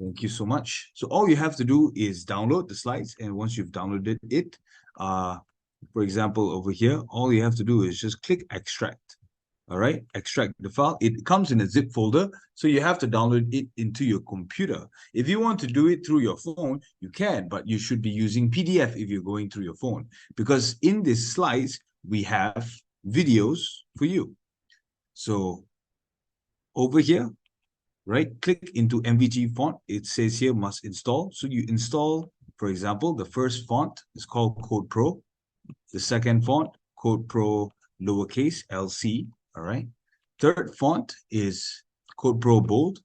Thank you so much. So all you have to do is download the slides, and once you've downloaded it, for example, over here, all you have to do is just click extract. All right, extract the file. It comes in a zip folder, so you have to download it into your computer. If you want to do it through your phone, you can, but you should be using PDF if you're going through your phone, because in these slides, we have videos for you. So over here, right, click into MVG font. It says here must install. So you install, for example, the first font is called Code Pro. The second font, Code Pro lowercase LC. All right. Third font is Code Pro Bold.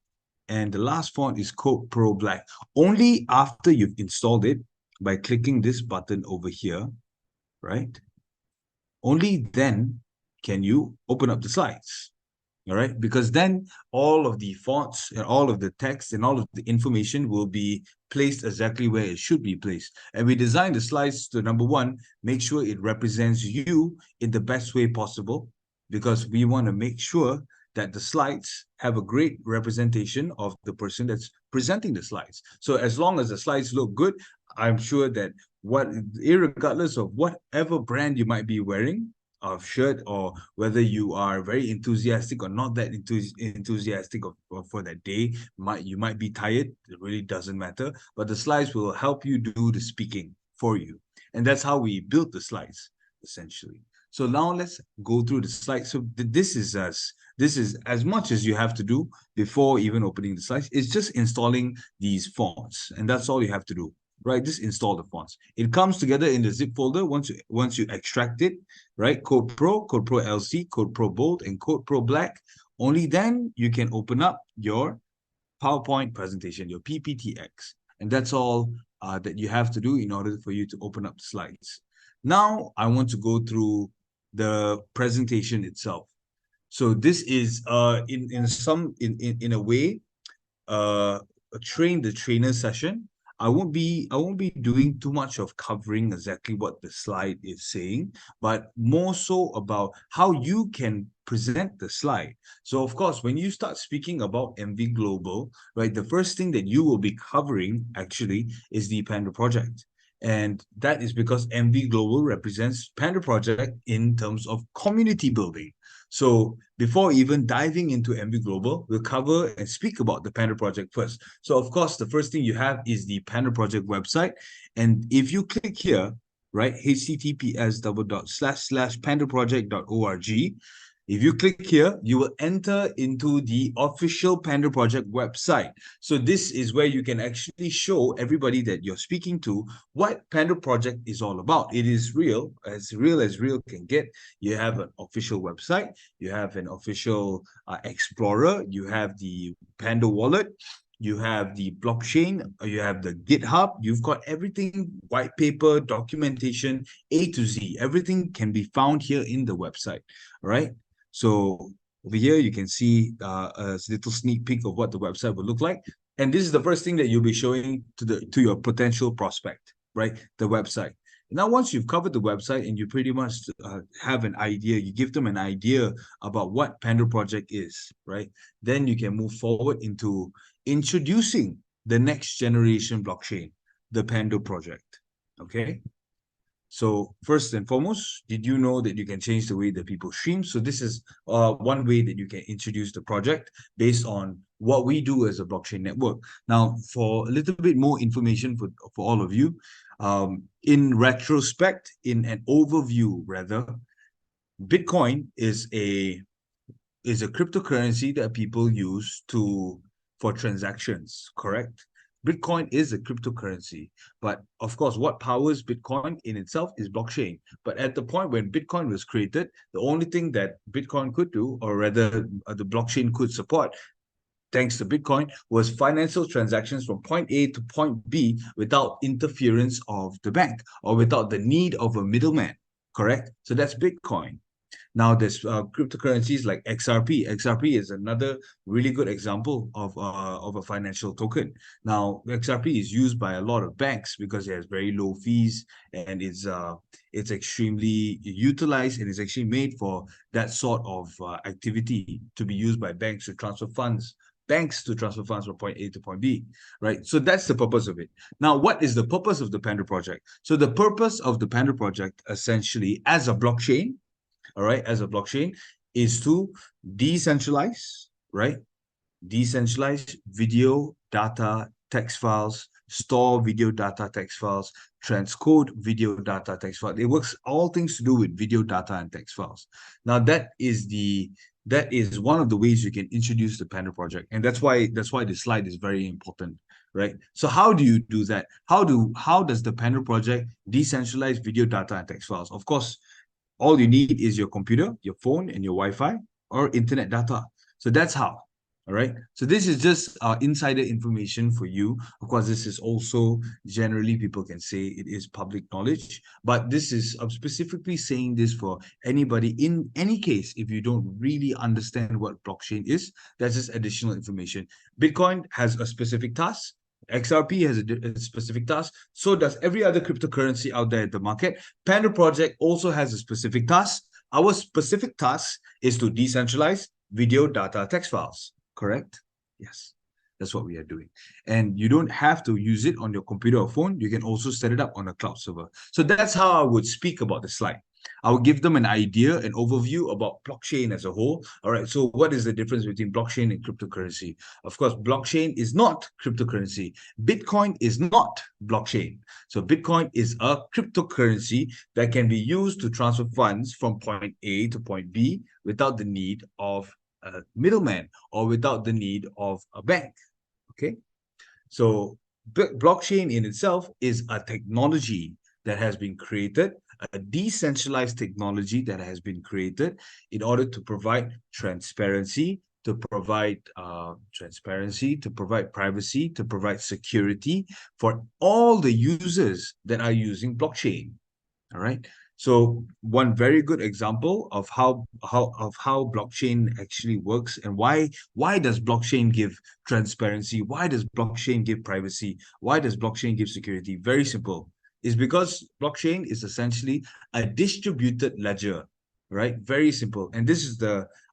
And the last font is Code Pro Black. Only after you've installed it, by clicking this button over here, right? Only then can you open up the slides. All right, because then all of the fonts and all of the text and all of the information will be placed exactly where it should be placed. And we designed the slides to, number one, make sure it represents you in the best way possible, because we want to make sure that the slides have a great representation of the person that's presenting the slides. So as long as the slides look good, I'm sure that irregardless of whatever brand you might be wearing, of shirt, or whether you are very enthusiastic or not that enthusiastic for that day, you might be tired, it really doesn't matter, but the slides will help you do the speaking for you. And that's how we built the slides, essentially. So now let's go through the slides. So this is as much as you have to do before even opening the slides. It's just installing these fonts, and that's all you have to do. Right, just install the fonts. It comes together in the zip folder once you extract it, right? Code Pro LC, Code Pro Bold, and Code Pro Black. Only then you can open up your PowerPoint presentation, your PPTX. And that's all that you have to do in order for you to open up the slides. Now, I want to go through the presentation itself. So this is in a way a train the trainer session. I won't be doing too much of covering exactly what the slide is saying, but more so about how you can present the slide. So of course, when you start speaking about MV Global, right, the first thing that you will be covering actually is the Panda project. And that is because MV Global represents Panda project in terms of community building. So before even diving into MV Global, we'll cover and speak about the Panda project first. So of course, the first thing you have is the Panda project website. And if you click here, right, https://pandaproject.org, if you click here, you will enter into the official Panda Project website. So this is where you can actually show everybody that you're speaking to what Panda Project is all about. It is real as real can get. You have an official website, you have an official Explorer, you have the Panda wallet, you have the blockchain, you have the GitHub, you've got everything, white paper, documentation, A to Z. Everything can be found here in the website, all right? So over here, you can see a little sneak peek of what the website will look like. And this is the first thing that you'll be showing to your potential prospect, right? The website. Now, once you've covered the website and you pretty much have an idea, you give them an idea about what Panda Project is, right? Then you can move forward into introducing the next generation blockchain, the Panda Project, okay? So first and foremost, did you know that you can change the way that people stream? So this is one way that you can introduce the project based on what we do as a blockchain network. Now, for a little bit more information for all of you, in retrospect, in an overview rather, Bitcoin is a cryptocurrency that people use for transactions, correct? Bitcoin is a cryptocurrency, but of course, what powers Bitcoin in itself is blockchain. But at the point when Bitcoin was created, the only thing that Bitcoin could do, or rather the blockchain could support, thanks to Bitcoin, was financial transactions from point A to point B without interference of the bank or without the need of a middleman, correct? So that's Bitcoin. Now, there's cryptocurrencies like XRP. XRP is another really good example of a financial token. Now, XRP is used by a lot of banks because it has very low fees and it's extremely utilized and it's actually made for that sort of activity to be used by banks to transfer funds banks to transfer funds from point A to point B, right? So that's the purpose of it. Now, what is the purpose of the Panda project? So the purpose of the Panda project, essentially, as a blockchain, all right, as a blockchain, is to decentralize, right? Decentralize video, data, text files, store video, data, text files, transcode video, data, text files. It works all things to do with video, data, and text files. Now that is one of the ways you can introduce the Panda project, and that's why this slide is very important, right? So how do you do that? How does the Panda project decentralize video, data, and text files? Of course, all you need is your computer, your phone, and your Wi-Fi or internet data. So that's how. All right. So this is just insider information for you. Of course, this is also generally people can say it is public knowledge, but this is I'm specifically saying this for anybody. In any case, if you don't really understand what blockchain is, that's just additional information. Bitcoin has a specific task. XRP has a specific task. So does every other cryptocurrency out there in the market. Panda project also has a specific task. Our specific task is to decentralize video, data, text files. Correct? Yes, that's what we are doing. And you don't have to use it on your computer or phone. You can also set it up on a cloud server. So that's how I would speak about the slide. I will give them an idea, an overview about blockchain as a whole. All right, so what is the difference between blockchain and cryptocurrency? Of course, blockchain is not cryptocurrency. Bitcoin is not blockchain. So Bitcoin is a cryptocurrency that can be used to transfer funds from point A to point B without the need of a middleman or without the need of a bank. Okay, so blockchain in itself is a technology that has been created, a decentralized technology that has been created in order to provide transparency, to provide privacy, to provide security for all the users that are using blockchain. All right. So one very good example of how blockchain actually works and why does blockchain give transparency? Why does blockchain give privacy? Why does blockchain give security? Very simple. Is because blockchain is essentially a distributed ledger, right? Very simple. And this is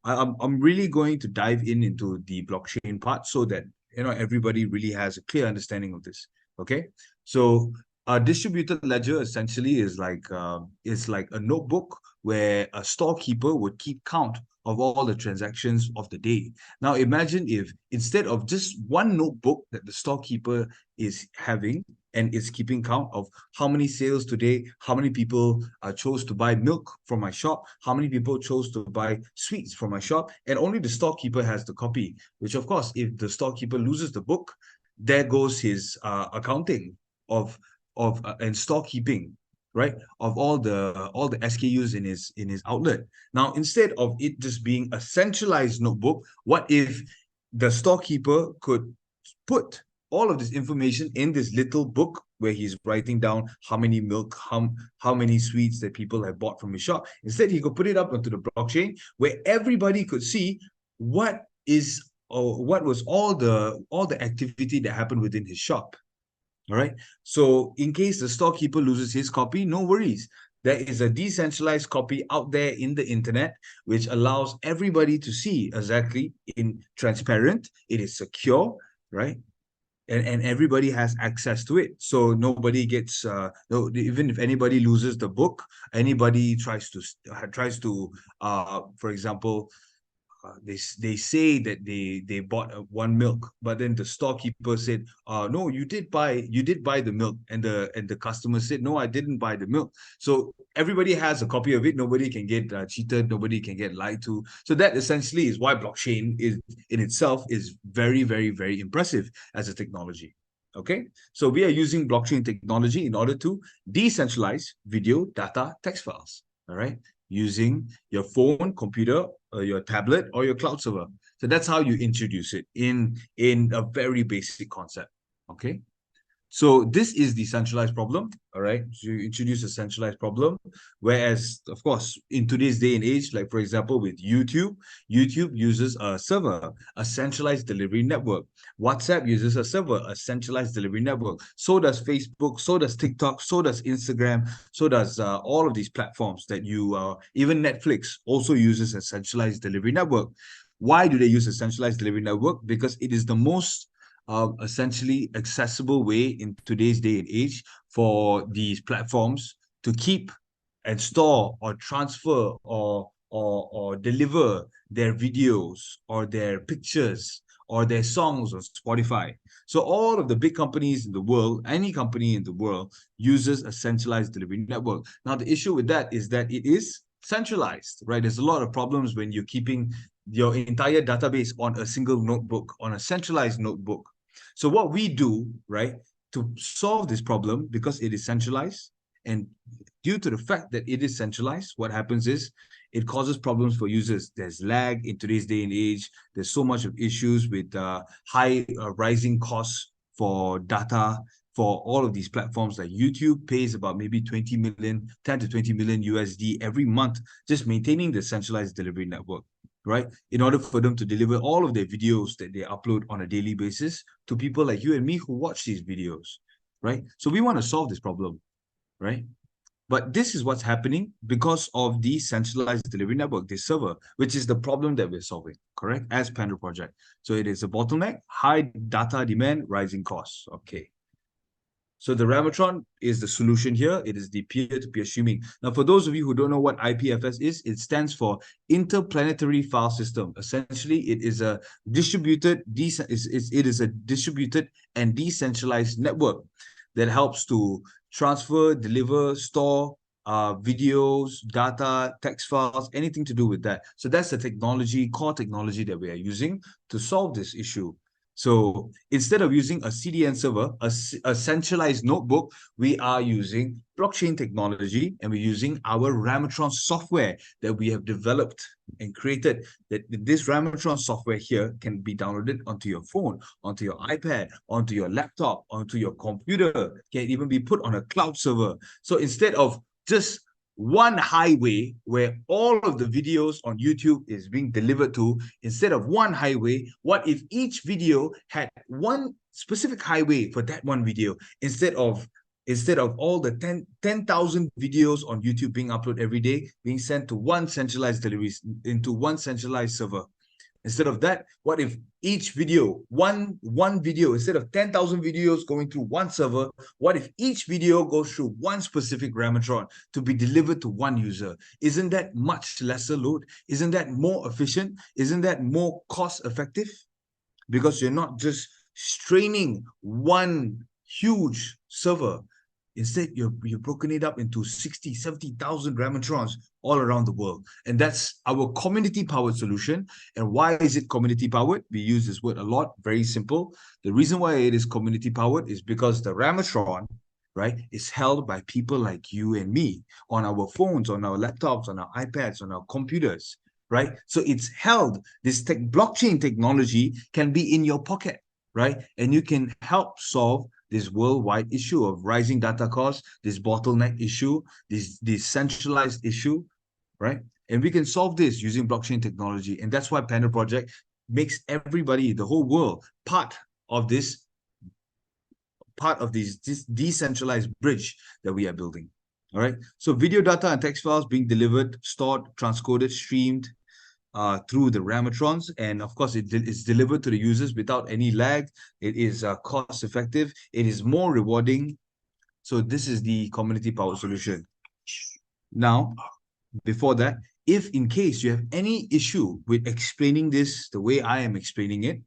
I'm really going to dive into the blockchain part so that everybody really has a clear understanding of this. Okay. So a distributed ledger essentially is like a notebook where a storekeeper would keep count of all the transactions of the day. Now imagine if instead of just one notebook that the storekeeper is having and is keeping count of how many sales today, how many people chose to buy milk from my shop, how many people chose to buy sweets from my shop, and only the storekeeper has the copy, which of course, if the storekeeper loses the book, there goes his accounting of and storekeeping, right, of all the SKUs in his outlet. Now, instead of it just being a centralized notebook, what if the storekeeper could put all of this information in this little book where he's writing down how many milk, how many sweets that people have bought from his shop. Instead, he could put it up onto the blockchain where everybody could see what was all the activity that happened within his shop. All right. So in case the storekeeper loses his copy, no worries. There is a decentralized copy out there in the internet, which allows everybody to see exactly in transparent. It is secure, right? And everybody has access to it. So nobody gets, no, even if anybody loses the book, anybody tries to, for example, they say that they bought one milk, but then the storekeeper said, no, you did buy the milk, and the customer said, no, I didn't buy the milk. So everybody has a copy of it. Nobody can get cheated. Nobody can get lied to. So that essentially is why blockchain is in itself is very, very, very impressive as a technology. Okay, so we are using blockchain technology in order to decentralize video, data, text files. All right, using your phone, computer, your tablet, or your cloud server. So that's how you introduce it in a very basic concept. Okay. So this is the centralized problem, all right? So you introduce a centralized problem, whereas, of course, in today's day and age, like for example, with YouTube uses a server, a centralized delivery network. WhatsApp uses a server, a centralized delivery network. So does Facebook, so does TikTok, so does Instagram, so does all of these platforms that even Netflix also uses a centralized delivery network. Why do they use a centralized delivery network? Because it is the most essentially accessible way in today's day and age for these platforms to keep and store or transfer or deliver their videos or their pictures or their songs on Spotify. So all of the big companies in the world, any company in the world, uses a centralized delivery network. Now, the issue with that is that it is centralized, right? There's a lot of problems when you're keeping your entire database on a single notebook, on a centralized notebook. So what we do, right, to solve this problem, because it is centralized, and due to the fact that it is centralized, what happens is it causes problems for users. There's lag in today's day and age. There's so much of issues with high rising costs for data for all of these platforms. Like YouTube pays about maybe 20 million, 10 to 20 million USD every month just maintaining the centralized delivery network, right? In order for them to deliver all of their videos that they upload on a daily basis to people like you and me who watch these videos, right? So we want to solve this problem, right? But this is what's happening because of the centralized delivery network, this server, which is the problem that we're solving, correct? As Panda project. So it is a bottleneck, high data demand, rising costs. Okay. So the Ramatron is the solution here. It is the peer-to-peer streaming. Now, for those of you who don't know what IPFS is, it stands for Interplanetary File System. Essentially, it is a distributed, it is a distributed and decentralized network that helps to transfer, deliver, store videos, data, text files, anything to do with that. So that's the technology, core technology that we are using to solve this issue. So instead of using a CDN server, a centralized notebook, we are using blockchain technology, and we're using our Ramatron software that we have developed and created. That this Ramatron software here can be downloaded onto your phone, onto your iPad, onto your laptop, onto your computer, can even be put on a cloud server. So instead of just one highway where all of the videos on YouTube is being delivered to, instead of one highway, what if each video had one specific highway for that one video instead of all the 10,000 videos on YouTube being uploaded every day, being sent to one centralized deliveries into one centralized server? Instead of that, what if each video, one video, instead of 10,000 videos going through one server, what if each video goes through one specific Ramatron to be delivered to one user? Isn't that much lesser load? Isn't that more efficient? Isn't that more cost effective? Because you're not just straining one huge server. Instead, you've broken it up into 60, 70,000 Ramatrons all around the world. And that's our community-powered solution. And why is it community-powered? We use this word a lot, very simple. The reason why it is community-powered is because the Ramatron, right, is held by people like you and me on our phones, on our laptops, on our iPads, on our computers, right? So it's held, this blockchain technology can be in your pocket, right? And you can help solve this worldwide issue of rising data costs, this bottleneck issue, this decentralized issue, right? And we can solve this using blockchain technology. And that's why Panda Project makes everybody, the whole world, part of this decentralized bridge that we are building. All right. So video data and text files being delivered, stored, transcoded, streamed through the Ramatrons. And of course, it is delivered to the users without any lag. It is cost effective. It is more rewarding. So this is the community power solution. Now, before that, if in case you have any issue with explaining this the way I am explaining it,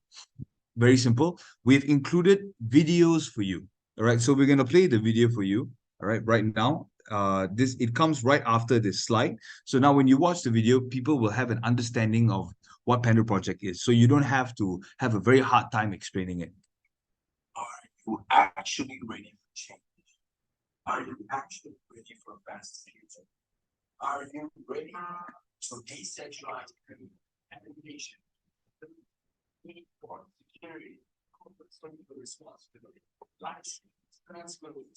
very simple, we've included videos for you. All right, so we're going to play the video for you. All right, right now. It comes right after this slide. So now when you watch the video, people will have an understanding of what Panda Project is. So you don't have to have a very hard time explaining it. Are you actually ready for change? Are you actually ready for a fast future? Are you ready to decentralize education? For security, corporate social responsibility, life responsibility,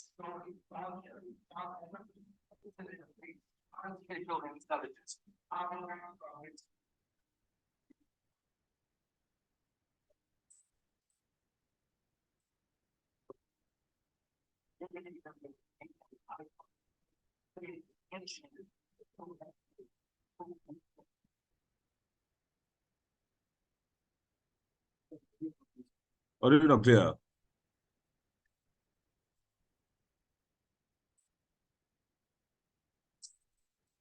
artificial intelligence. Audio not clear.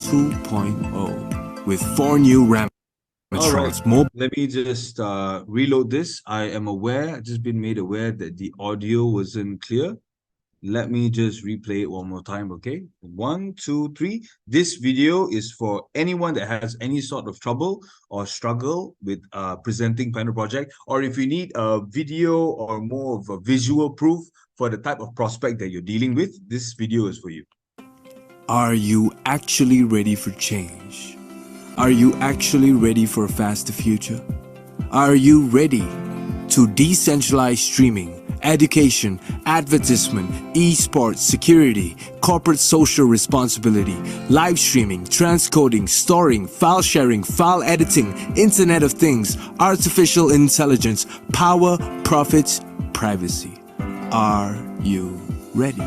Two point oh with 4 new RAM. All right, let me just reload this. I am aware, just been made aware that the audio wasn't clear. Let me just replay it one more time, okay? 1, 2, 3. This video is for anyone that has any sort of trouble or struggle with presenting Panel Project, or if you need a video or more of a visual proof for the type of prospect that you're dealing with, this video is for you. Are you actually ready for change? Are you actually ready for a faster future? Are you ready to decentralize streaming, education, advertisement, esports, security, corporate social responsibility, live streaming, transcoding, storing, file sharing, file editing, Internet of Things, artificial intelligence, power, profits, privacy? Are you ready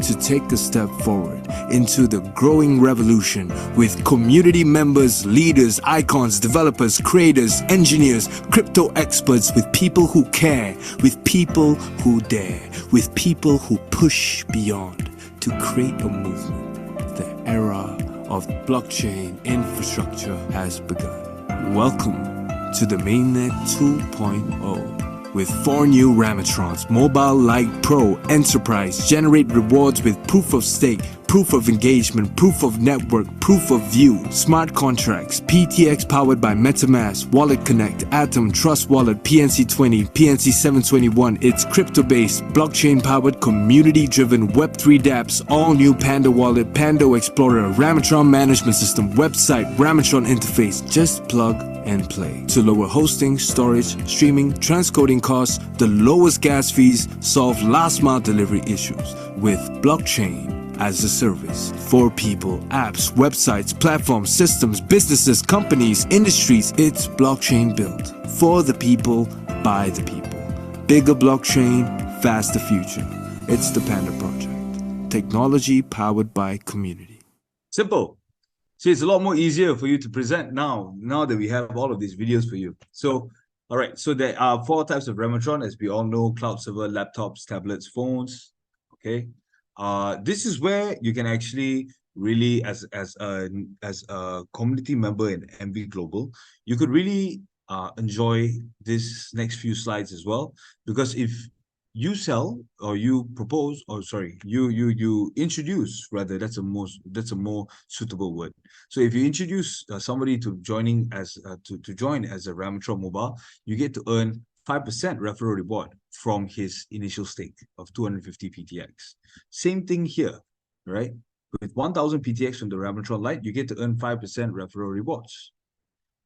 to take a step forward into the growing revolution with community members, leaders, icons, developers, creators, engineers, crypto experts, with people who care, with people who dare, with people who push beyond to create a movement? The era of blockchain infrastructure has begun. Welcome to the Mainnet 2.0. With 4 new Ramatrons, Mobile Lite Pro, Enterprise, generate rewards with proof of stake, proof of engagement, proof of network, proof of view, smart contracts, PTX powered by MetaMask, Wallet Connect, Atom, Trust Wallet, PNC20, PNC721. It's crypto-based, blockchain-powered, community-driven Web3 dApps, all new Panda Wallet, Pando Explorer, Ramatron management system, website, Ramatron interface. Just plug and play. To lower hosting, storage, streaming, transcoding costs, the lowest gas fees, solve last mile delivery issues with blockchain as a service for people, apps, websites, platforms, systems, businesses, companies, industries. It's blockchain built for the people, by the people. Bigger blockchain, faster future. It's the Panda Project. Technology powered by community. Simple. See, it's a lot more easier for you to present now that we have all of these videos for you. So, all right, so there are 4 types of Ramatron, as we all know: cloud server, laptops, tablets, phones, okay? This is where you can actually really, as a community member in MV Global, you could really enjoy this next few slides as well, because if you sell, or you propose, or sorry, you introduce, rather, that's a more suitable word. So if you introduce somebody to joining as to join as a Ramatron Mobile, you get to earn 5% referral reward from his initial stake of 250 PTX. Same thing here, right? With 1000 PTX from the Ramatron Lite, you get to earn 5% referral rewards.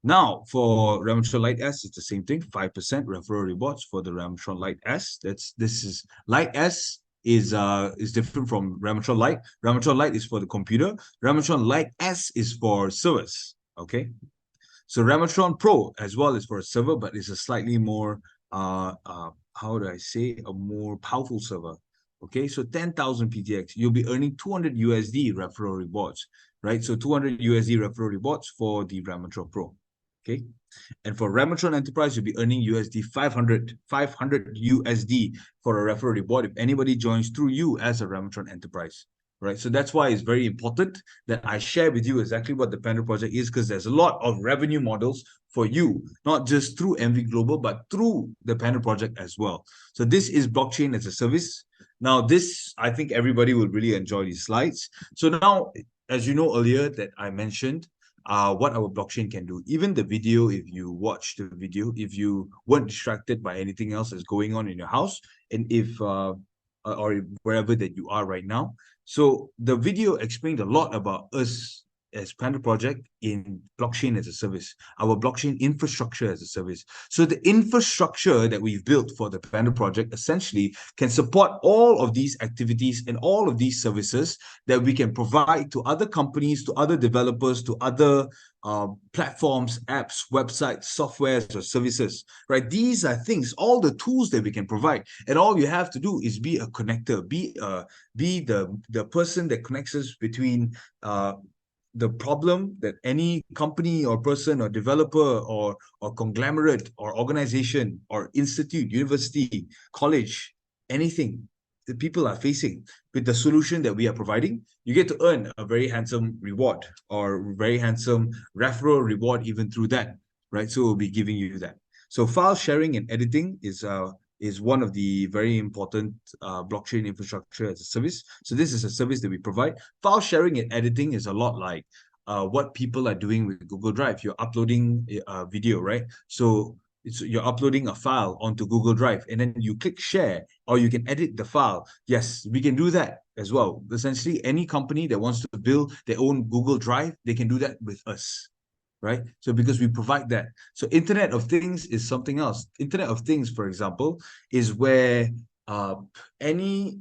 Now, for Ramatron Lite S, it's the same thing, 5% referral rewards for the Ramatron Lite S. This is Lite S is different from Ramatron Lite. Ramatron Lite is for the computer. Ramatron Lite S is for servers. Okay. So Ramatron Pro as well is for a server, but it's a slightly more how do I say, a more powerful server. Okay, so 10,000 PTX, you'll be earning 200 USD referral rewards, right? So 200 USD referral rewards for the Ramatron Pro. Okay, and for Ramatron Enterprise, you'll be earning USD 500 USD for a referral reward if anybody joins through you as a Ramatron Enterprise, right? So that's why it's very important that I share with you exactly what the Panda Project is, because there's a lot of revenue models for you, not just through MV Global, but through the Panda Project as well. So this is blockchain as a service. Now, this, I think everybody will really enjoy these slides. So now, as you know earlier that I mentioned, what our blockchain can do. Even the video, if you watch the video, if you weren't distracted by anything else that's going on in your house, and if or wherever that you are right now. So the video explained a lot about us as Panda Project in blockchain as a service, our blockchain infrastructure as a service. So the infrastructure that we've built for the Panda Project essentially can support all of these activities and all of these services that we can provide to other companies, to other developers, to other platforms, apps, websites, softwares, or services, right? These are things, all the tools that we can provide, and all you have to do is be a connector, be the person that connects us between the problem that any company or person or developer or conglomerate or organization or institute, university, college, anything that people are facing with the solution that we are providing, you get to earn a very handsome reward or very handsome referral reward even through that, right? So we'll be giving you that. So file sharing and editing is one of the very important blockchain infrastructure as a service. So this is a service that we provide. File sharing and editing is a lot like what people are doing with Google Drive. You're uploading a video, right? So you're uploading a file onto Google Drive and then you click share or you can edit the file. Yes, we can do that as well. Essentially, any company that wants to build their own Google Drive, they can do that with us, right? So because we provide that. So Internet of Things is something else. Internet of Things, for example, is where any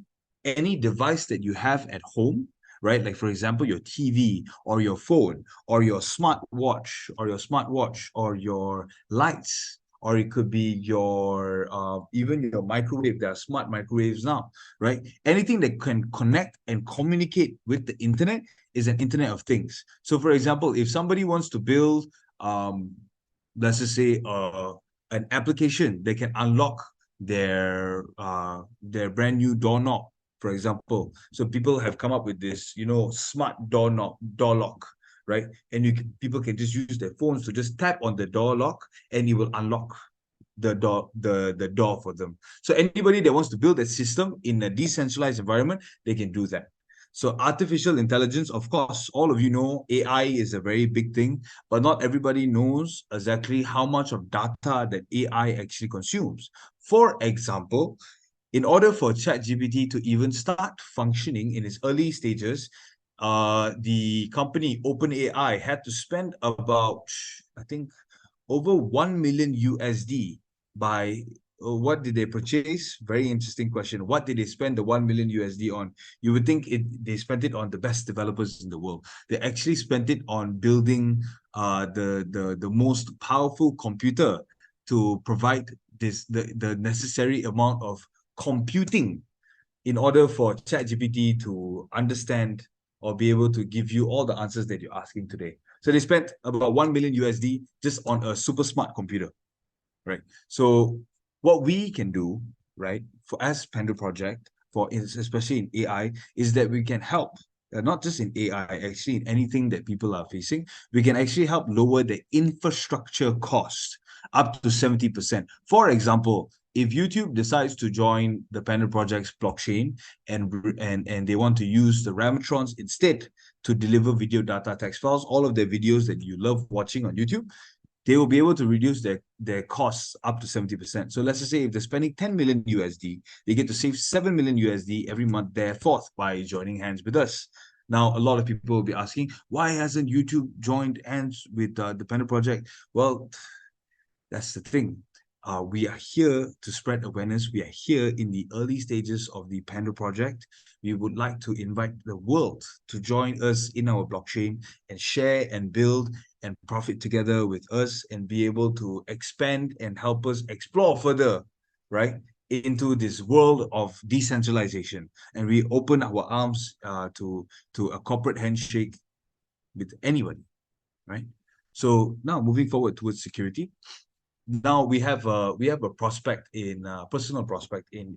device that you have at home, right? Like for example, your TV or your phone or your smartwatch or your lights, or it could be your even your microwave. There are smart microwaves now, right? Anything that can connect and communicate with the internet is an Internet of Things. So for example, if somebody wants to build let's just say an application that can unlock their brand new doorknob, for example. So people have come up with this, smart door lock, right? And people can just use their phones to just tap on the door lock and it will unlock the door for them. So anybody that wants to build a system in a decentralized environment, they can do that. So artificial intelligence, of course, all of you know AI is a very big thing, but not everybody knows exactly how much of data that AI actually consumes. For example, in order for ChatGPT to even start functioning in its early stages, the company OpenAI had to spend about, I think, over 1 million USD by what did they purchase? Very interesting question. What did they spend the 1 million USD on? You would think they spent it on the best developers in the world. They actually spent it on building the most powerful computer to provide the necessary amount of computing in order for ChatGPT to understand or be able to give you all the answers that you're asking today. So they spent about 1 million USD just on a super smart computer, right? So what we can do, right, for as Panda Project, especially in AI, is that we can help, not just in AI, actually in anything that people are facing, we can actually help lower the infrastructure cost up to 70%. For example, if YouTube decides to join the Panda Project's blockchain and they want to use the Ramatrons instead to deliver video data text files, all of the videos that you love watching on YouTube, they will be able to reduce their costs up to 70%. So let's just say if they're spending 10 million USD, they get to save 7 million USD every month therefore by joining hands with us. Now, a lot of people will be asking, why hasn't YouTube joined hands with the Panda Project? Well, that's the thing. We are here to spread awareness. We are here in the early stages of the Panda Project. We would like to invite the world to join us in our blockchain and share and build and profit together with us and be able to expand and help us explore further, right, into this world of decentralization. And we open our arms to a corporate handshake with anybody, right? So now moving forward towards security. Now we have a prospect in personal prospect in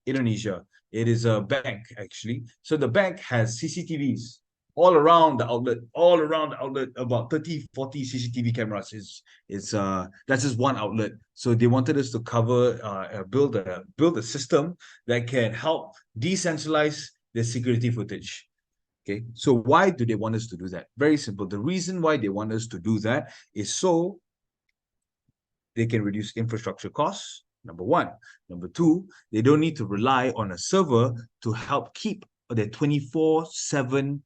Indonesia. It is a bank actually. So the bank has CCTVs all around the outlet, about 30, 40 CCTV cameras that's just one outlet. So they wanted us to cover build a system that can help decentralize the security footage. Okay, so why do they want us to do that? Very simple. The reason why they want us to do that is so they can reduce infrastructure costs, number one. Number two, they don't need to rely on a server to help keep their 24/7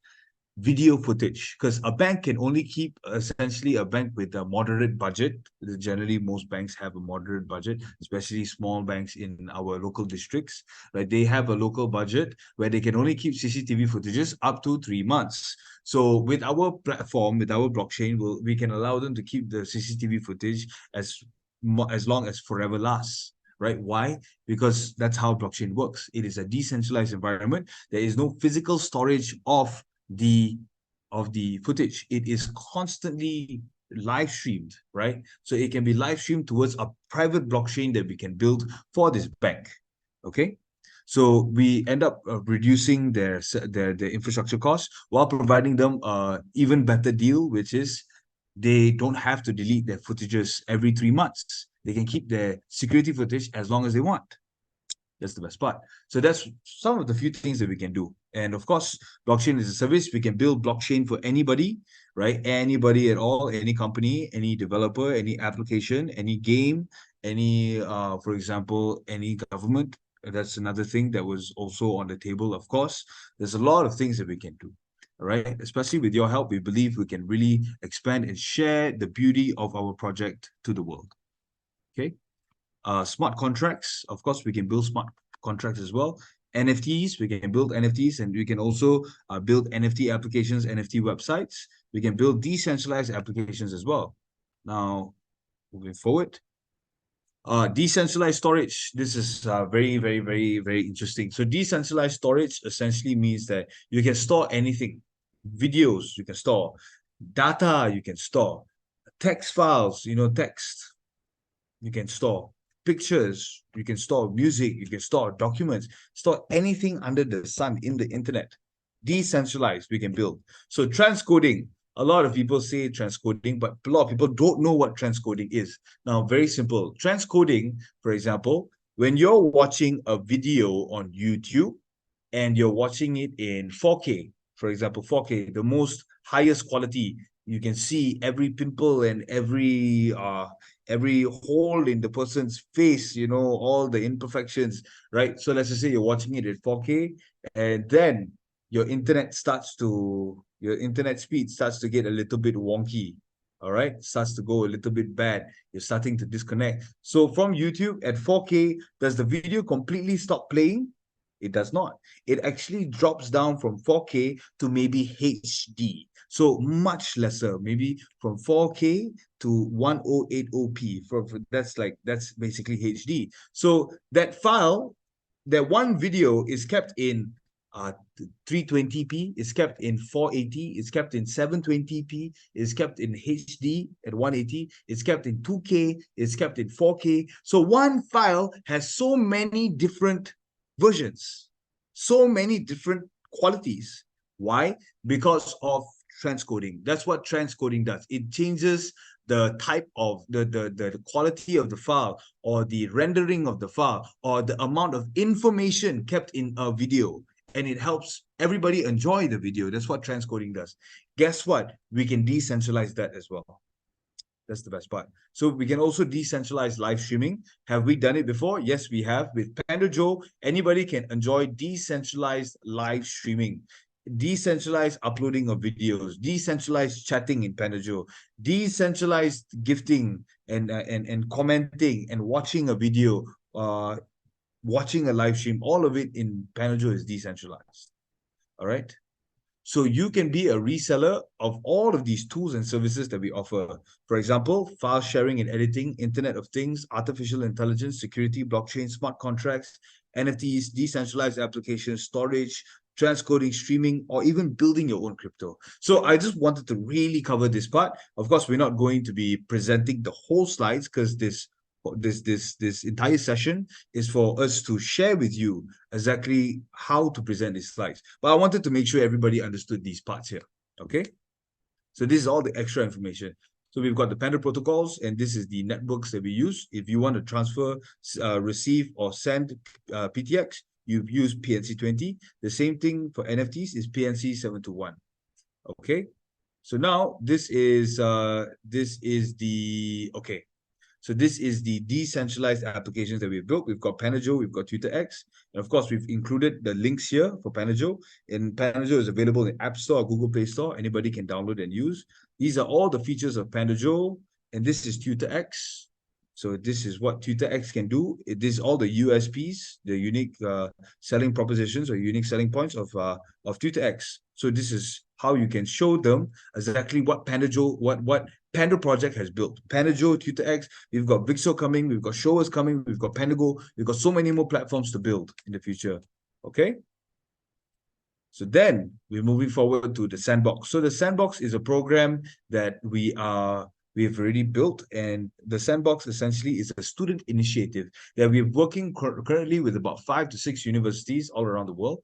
video footage, because a bank can only keep, essentially a bank with a moderate budget. Generally, most banks have a moderate budget, especially small banks in our local districts, right? They have a local budget where they can only keep CCTV footages up to 3 months. So with our platform, with our blockchain, we can allow them to keep the CCTV footage as long as forever lasts. Right? Why? Because that's how blockchain works. It is a decentralized environment. There is no physical storage of the of the footage, it is constantly live streamed, right? So it can be live streamed towards a private blockchain that we can build for this bank. Okay. So we end up reducing their infrastructure costs while providing them even better deal, which is they don't have to delete their footages every 3 months. They can keep their security footage as long as they want. That's the best part. So that's some of the few things that we can do. And of course, blockchain is a service. We can build blockchain for anybody, right? Anybody at all, any company, any developer, any application, any game, any, for example, any government. That's another thing that was also on the table, of course. There's a lot of things that we can do. All right. Especially with your help, we believe we can really expand and share the beauty of our project to the world. Okay. Smart contracts, of course, we can build smart contracts as well. NFTs, we can build NFTs, and we can also build NFT applications, NFT websites. We can build decentralized applications as well. Now, moving forward, decentralized storage. This is very, very, very, very interesting. So decentralized storage essentially means that you can store anything. Videos, you can store. Data, you can store. Text files, text, you can store. Pictures, you can store. Music, you can store. Documents, store anything under the sun in the internet. Decentralized, we can build. So transcoding, a lot of people say transcoding, but a lot of people don't know what transcoding is. Now, very simple. Transcoding, for example, when you're watching a video on YouTube and you're watching it in 4K, for example, 4K, the most highest quality, you can see every pimple and every hole in the person's face, all the imperfections, right? So let's just say you're watching it at 4K, and then your internet speed starts to get a little bit wonky. All right, starts to go a little bit bad. You're starting to disconnect. So from YouTube at 4K, does the video completely stop playing? It does not. It actually drops down from 4K to maybe HD. So much lesser, maybe from 4K to 1080p. That's basically HD. So that file, that one video is kept in 320p, is kept in 480, is kept in 720p, is kept in HD at 180, it's kept in 2K, it's kept in 4K. So one file has so many different versions, so many different qualities. Why? Because of transcoding. That's what transcoding does. It changes the type of the quality of the file, or the rendering of the file, or the amount of information kept in a video, and it helps everybody enjoy the video. That's what transcoding does. Guess what? We can decentralize that as well. That's the best part. So we can also decentralize live streaming. Have we done it before? Yes, we have. With PandaJoe, anybody can enjoy decentralized live streaming, decentralized uploading of videos, decentralized chatting in PandaJoe, decentralized gifting and commenting and watching a video, watching a live stream. All of it in PandaJoe is decentralized. All right. So you can be a reseller of all of these tools and services that we offer. For example, file sharing and editing, Internet of Things, artificial intelligence, security, blockchain, smart contracts, NFTs, decentralized applications, storage, transcoding, streaming, or even building your own crypto. So I just wanted to really cover this part. Of course, we're not going to be presenting the whole slides, because this entire session is for us to share with you exactly how to present these slides. But I wanted to make sure everybody understood these parts here. Okay. So this is all the extra information. So we've got the Panda protocols, and this is the networks that we use. If you want to transfer, receive, or send PTX, you use PNC20. The same thing for NFTs is PNC721. Okay. So now this is the okay. So this is the decentralized applications that we've built. We've got PandaJoe, we've got TwitterX, and of course, we've included the links here for PandaJoe. And PandaJoe is available in App Store or Google Play Store. Anybody can download and use. These are all the features of PandaJoe, and this is TwitterX. So this is what TwitterX can do. This is all the USPs, the unique selling propositions or unique selling points of TwitterX. So this is how you can show them exactly what PandaJoe, what Panda project has built. PandaJoe, TwitterX, we've got Vixo coming, we've got Showers coming, we've got PandaGo, we've got so many more platforms to build in the future. Okay. So then we're moving forward to the Sandbox. So the Sandbox is a program that we've already built, and the Sandbox essentially is a student initiative that we're working currently with about 5 to 6 universities all around the world,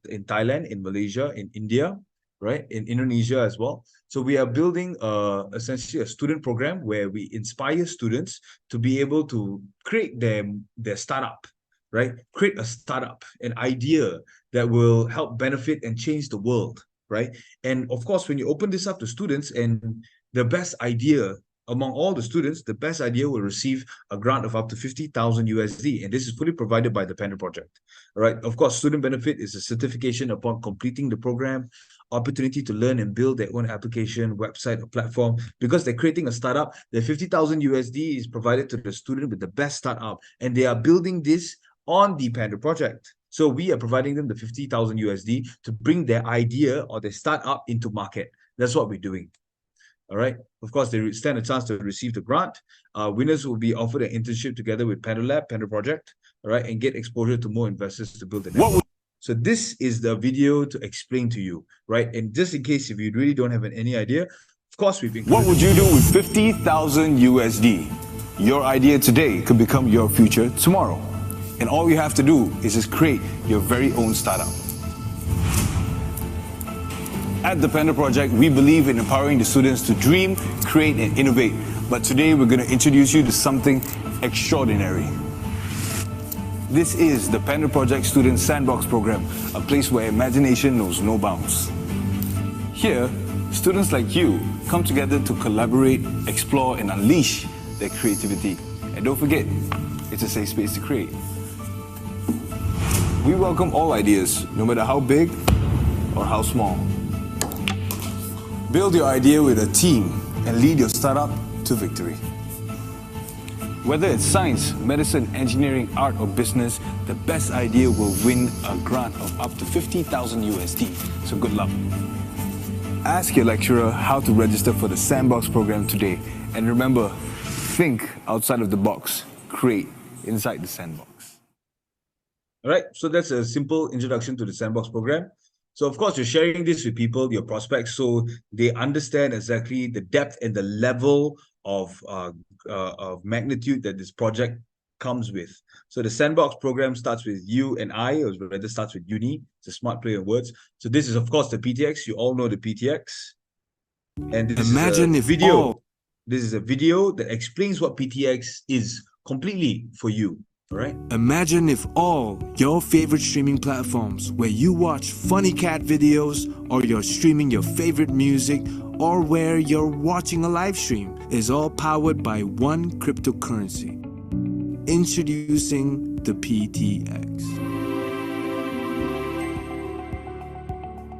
in Thailand, in Malaysia, in India, right, in Indonesia as well. So we are building essentially a student program where we inspire students to be able to create their startup, right? Create a startup, an idea that will help benefit and change the world, right? And of course, when you open this up to students, and the best idea among all the students, the best idea will receive a grant of up to 50,000 USD. And this is fully provided by the Panda Project. All right. Of course, student benefit is a certification upon completing the program, opportunity to learn and build their own application, website, or platform. Because they're creating a startup, the 50,000 USD is provided to the student with the best startup. And they are building this on the Panda Project. So we are providing them the 50,000 USD to bring their idea or their startup into market. That's what we're doing. All right. Of course, they stand a chance to receive the grant. Winners will be offered an internship together with Panda Lab, Panda Project, all right, and get exposure to more investors to build the network. So this is the video to explain to you, right? And just in case if you really don't have any idea, of course we've included. What would you do with 50,000 USD? Your idea today could become your future tomorrow. And all you have to do is just create your very own startup. At the Panda Project, we believe in empowering the students to dream, create, and innovate. But today, we're going to introduce you to something extraordinary. This is the Panda Project Student Sandbox Program, a place where imagination knows no bounds. Here, students like you come together to collaborate, explore, and unleash their creativity. And don't forget, it's a safe space to create. We welcome all ideas, no matter how big or how small. Build your idea with a team and lead your startup to victory. Whether it's science, medicine, engineering, art, or business, the best idea will win a grant of up to 50,000 USD. So good luck. Ask your lecturer how to register for the Sandbox program today. And remember, think outside of the box, create inside the sandbox. All right, so that's a simple introduction to the Sandbox program. So of course, you're sharing this with people, your prospects, so they understand exactly the depth and the level of magnitude that this project comes with. So the Sandbox program starts with you and I, or rather starts with uni. It's a smart play on words. So this is, of course, the PTX. You all know the PTX. And this Imagine is a if video. This is a video that explains what PTX is completely for you. All right. Imagine if all your favorite streaming platforms where you watch funny cat videos, or you're streaming your favorite music, or where you're watching a live stream is all powered by one cryptocurrency. Introducing the PTX.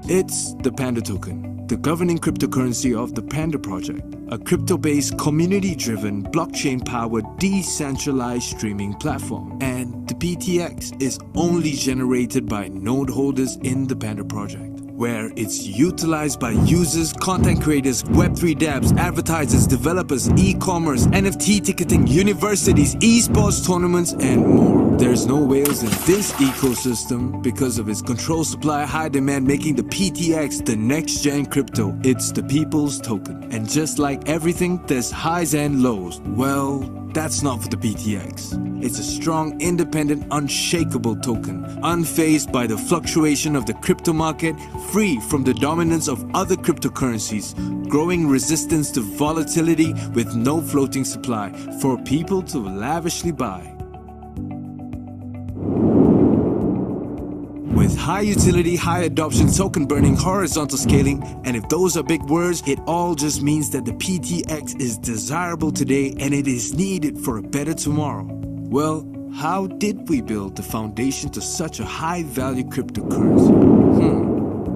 It's the Panda token, the governing cryptocurrency of the Panda Project, a crypto-based, community-driven, blockchain-powered, decentralized streaming platform. And the PTX is only generated by node holders in the Panda Project, where it's utilized by users, content creators, Web3 devs, advertisers, developers, e-commerce, NFT ticketing, universities, esports tournaments, and more. There's no whales in this ecosystem because of its controlled supply, high demand, making the PTX the next-gen crypto. It's the people's token. And just like everything, there's highs and lows. Well, that's not for the PTX. It's a strong, independent, unshakable token, unfazed by the fluctuation of the crypto market, free from the dominance of other cryptocurrencies, growing resistance to volatility with no floating supply for people to lavishly buy. With high utility, high adoption, token burning, horizontal scaling, and if those are big words, it all just means that the PTX is desirable today and it is needed for a better tomorrow. Well, how did we build the foundation to such a high value cryptocurrency?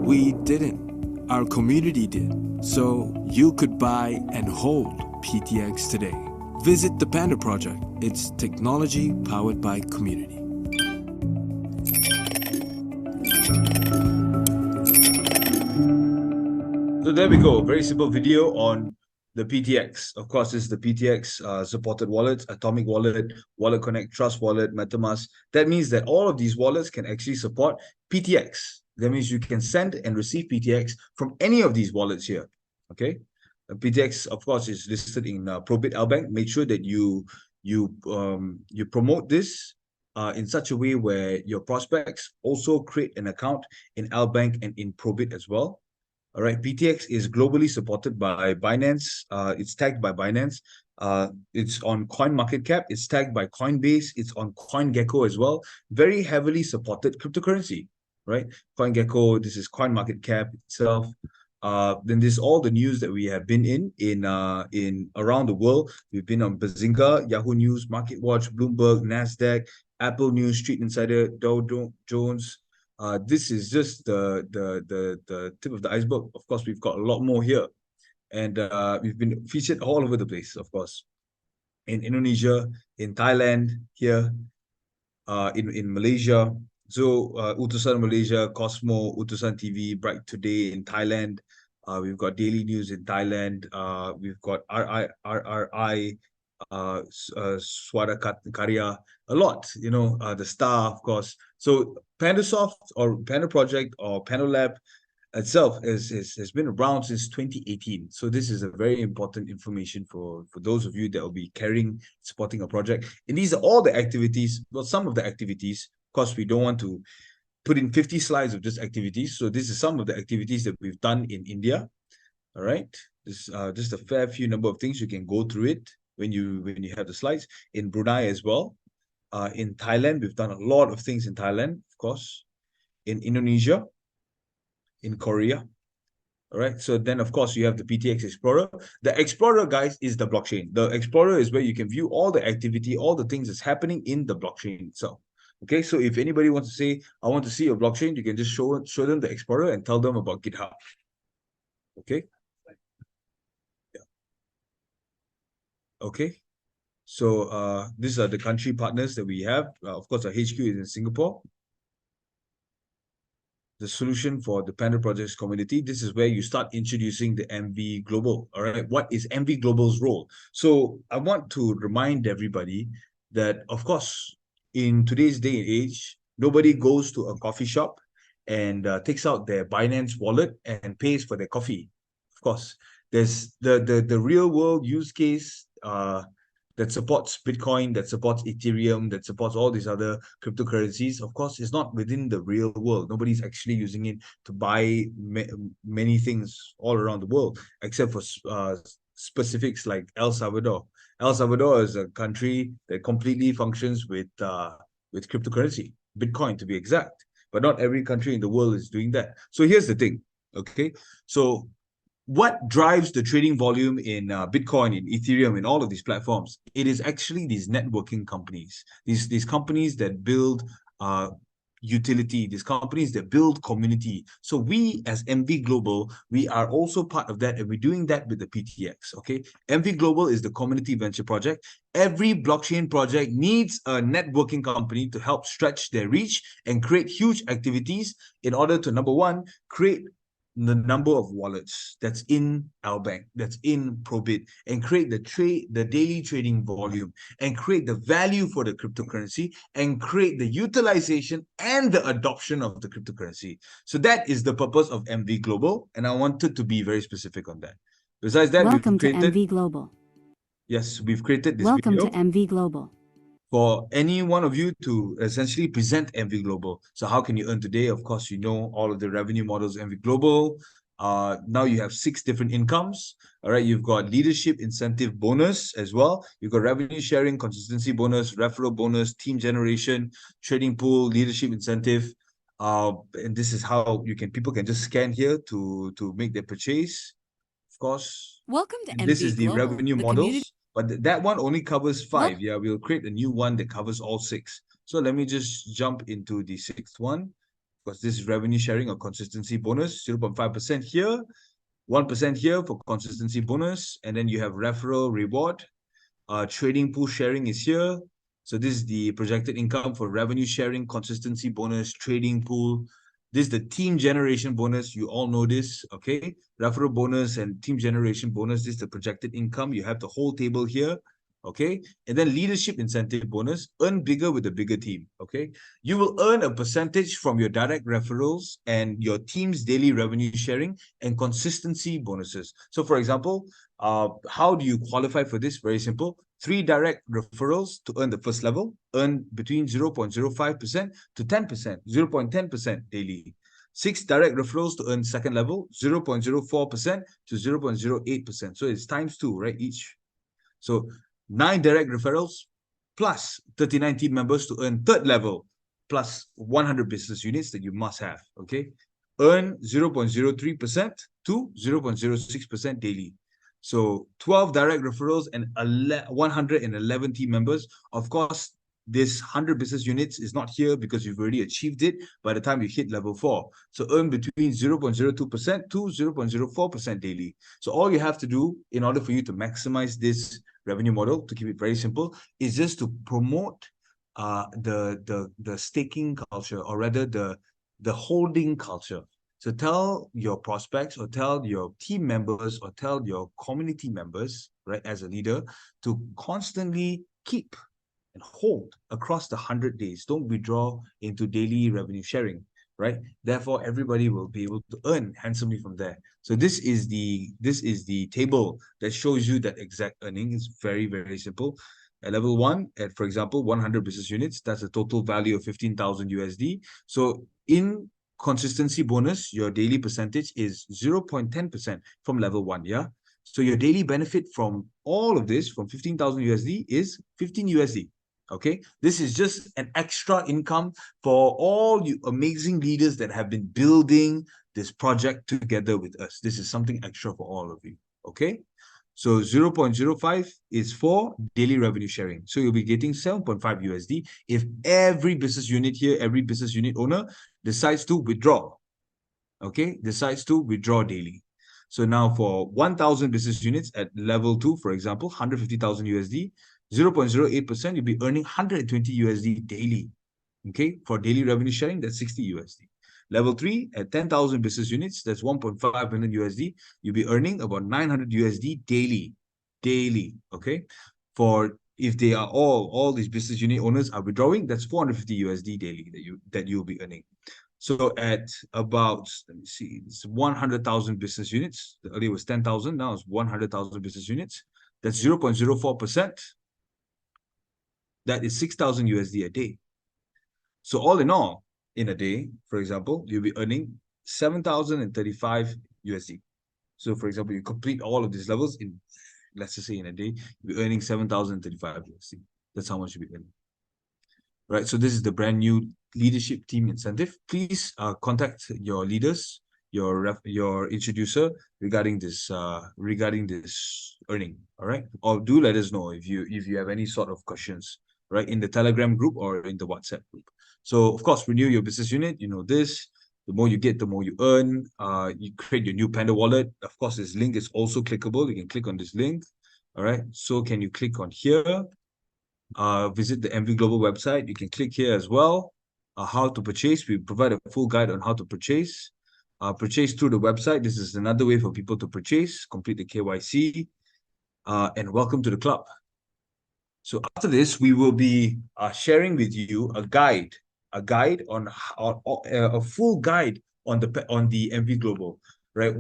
We didn't. Our community did. So you could buy and hold PTX today. Visit the Panda Project. It's technology powered by community. So there we go. Very simple video on the PTX. Of course, this is the PTX supported wallets, Atomic Wallet, Wallet Connect, Trust Wallet, MetaMask. That means that all of these wallets can actually support PTX. That means you can send and receive PTX from any of these wallets here. Okay, PTX, of course, is listed in Probit Albank. Make sure that you promote this in such a way where your prospects also create an account in Albank and in Probit as well. All right, PTX is globally supported by Binance. It's tagged by Binance. It's on CoinMarketCap. It's tagged by Coinbase. It's on CoinGecko as well. Very heavily supported cryptocurrency, right? CoinGecko, this is CoinMarketCap itself. Then there's all the news that we have been in around the world. We've been on Bazinga, Yahoo News, MarketWatch, Bloomberg, Nasdaq, Apple News, Street Insider, Dow Jones. This is just the tip of the iceberg. Of course, we've got a lot more here, and we've been featured all over the place. Of course, in Indonesia, in Thailand, here, in Malaysia. So Utusan Malaysia, Cosmo, Utusan TV, Bright Today in Thailand. We've got Daily News in Thailand. We've got RRI, Swara Karya, a lot, the Star, of course. So PandaSoft or Panda Project or Panda Lab itself has been around since 2018. So this is a very important information for those of you that will be supporting a project. And these are all the activities, well, some of the activities. Of course, we don't want to put in 50 slides of just activities. So this is some of the activities that we've done in India. All right. This just a fair few number of things. You can go through it when you have the slides. In Brunei as well. In Thailand, we've done a lot of things in Thailand, of course. In Indonesia, in Korea. All right. So then, of course, you have the PTX Explorer. The Explorer, guys, is the blockchain. The Explorer is where you can view all the activity, all the things that's happening in the blockchain itself. Okay, so if anybody wants to say, I want to see your blockchain, you can just show them the Explorer and tell them about GitHub. Okay. Yeah. Okay. So these are the country partners that we have. Of course, our HQ is in Singapore. The solution for the Panda Projects community. This is where you start introducing the MV Global. All right. What is MV Global's role? So I want to remind everybody that, of course, in today's day and age, nobody goes to a coffee shop and takes out their Binance wallet and pays for their coffee. Of course, there's the real world use case that supports Bitcoin, that supports Ethereum, that supports all these other cryptocurrencies. Of course, it's not within the real world. Nobody's actually using it to buy many things all around the world, except for specifics like El Salvador. El Salvador is a country that completely functions with cryptocurrency, Bitcoin to be exact. But not every country in the world is doing that. So here's the thing, okay? So what drives the trading volume in Bitcoin, in Ethereum, in all of these platforms? It is actually these networking companies, these companies that build utility, these companies that build community. So we as MV Global, we are also part of that, and we're doing that with the PTX, okay? MV Global is the community venture project. Every blockchain project needs a networking company to help stretch their reach and create huge activities in order to, number one, create the number of wallets that's in Albank, that's in Probit, and create the daily trading volume, and create the value for the cryptocurrency, and create the utilization and the adoption of the cryptocurrency. So that is the purpose of MV Global, and I wanted to be very specific on that. Besides that, welcome to MV Global. Yes, we've created this welcome video to MV Global. For any one of you to essentially present MV Global. So how can you earn today? Of course, you know all of the revenue models MV Global. Now you have 6 different incomes. All right, you've got leadership incentive bonus as well. You've got revenue sharing, consistency bonus, referral bonus, team generation, trading pool, leadership incentive. And this is how people can just scan here to make their purchase. Of course. Welcome to MV This is the Global, revenue the models. But that one only covers 5. Well, yeah, we'll create a new one that covers all 6. So let me just jump into the 6th one, because this is revenue sharing or consistency bonus, 0.5% here, 1% here for consistency bonus, and then you have referral reward. Trading pool sharing is here. So this is the projected income for revenue sharing, consistency bonus, trading pool. This is the team generation bonus. You all know this, okay? Referral bonus and team generation bonus. This is the projected income. You have the whole table here. Okay, and then leadership incentive bonus, earn bigger with a bigger team. Okay, you will earn a percentage from your direct referrals and your team's daily revenue sharing and consistency bonuses. So for example, how do you qualify for this? Very simple. 3 direct referrals to earn the first level, earn between 0.05% to 10%, 0.10% daily. 6 direct referrals to earn second level, 0.04% to 0.08%. So it's times 2, right? Each. So 9 direct referrals plus 39 team members to earn third level plus 100 business units that you must have. Okay. Earn 0.03% to 0.06% daily. So 12 direct referrals and 111 team members. Of course, this 100 business units is not here because you've already achieved it by the time you hit level 4. So earn between 0.02% to 0.04% daily. So all you have to do in order for you to maximize this revenue model, to keep it very simple, is just to promote the staking culture, or rather the holding culture. So tell your prospects or tell your team members or tell your community members, right, as a leader, to constantly keep and hold across the 100 days. Don't withdraw into daily revenue sharing, right? Therefore, everybody will be able to earn handsomely from there. So this is the table that shows you that exact earning. Is very, very simple. At level 1, at, for example, 100 business units, that's a total value of 15,000 USD. So in consistency bonus, your daily percentage is 0.10% from level 1, yeah? So your daily benefit from all of this, from 15,000 USD, is 15 USD. Okay, this is just an extra income for all you amazing leaders that have been building this project together with us. This is something extra for all of you. Okay, so 0.05 is for daily revenue sharing. So you'll be getting 7.5 USD if every business unit here, every business unit owner decides to withdraw. Okay, decides to withdraw daily. So now for 1,000 business units at level 2, for example, 150,000 USD, 0.08%, you'll be earning 120 USD daily. Okay, for daily revenue sharing, that's 60 USD. Level 3, at 10,000 business units, that's 1.5 million USD, you'll be earning about 900 USD daily. Daily, okay? For if they are all these business unit owners are withdrawing, that's 450 USD daily that you'll be earning. So at about, let me see, it's 100,000 business units. Earlier was 10,000, now it's 100,000 business units. That's 0.04%. That is 6,000 USD a day. So all in all, in a day, for example, you'll be earning 7,035 USD. So for example, you complete all of these levels in, let's just say in a day, you'll be earning 7,035 USD. That's how much you'll be earning. Right, so this is the brand new leadership team incentive. Please contact your leaders, your introducer regarding this earning. All right, or do let us know if you have any sort of questions, right, in the Telegram group or in the WhatsApp group. So of course, renew your business unit. You know this. The more you get, the more you earn. You create your new Panda wallet. Of course, this link is also clickable. You can click on this link. All right. So can you click on here? Visit the MV Global website. You can click here as well. How to purchase. We provide a full guide on how to purchase. Purchase through the website. This is another way for people to purchase. Complete the KYC. And welcome to the club. So after this, we will be sharing with you a guide on a full guide on the MV Global, right?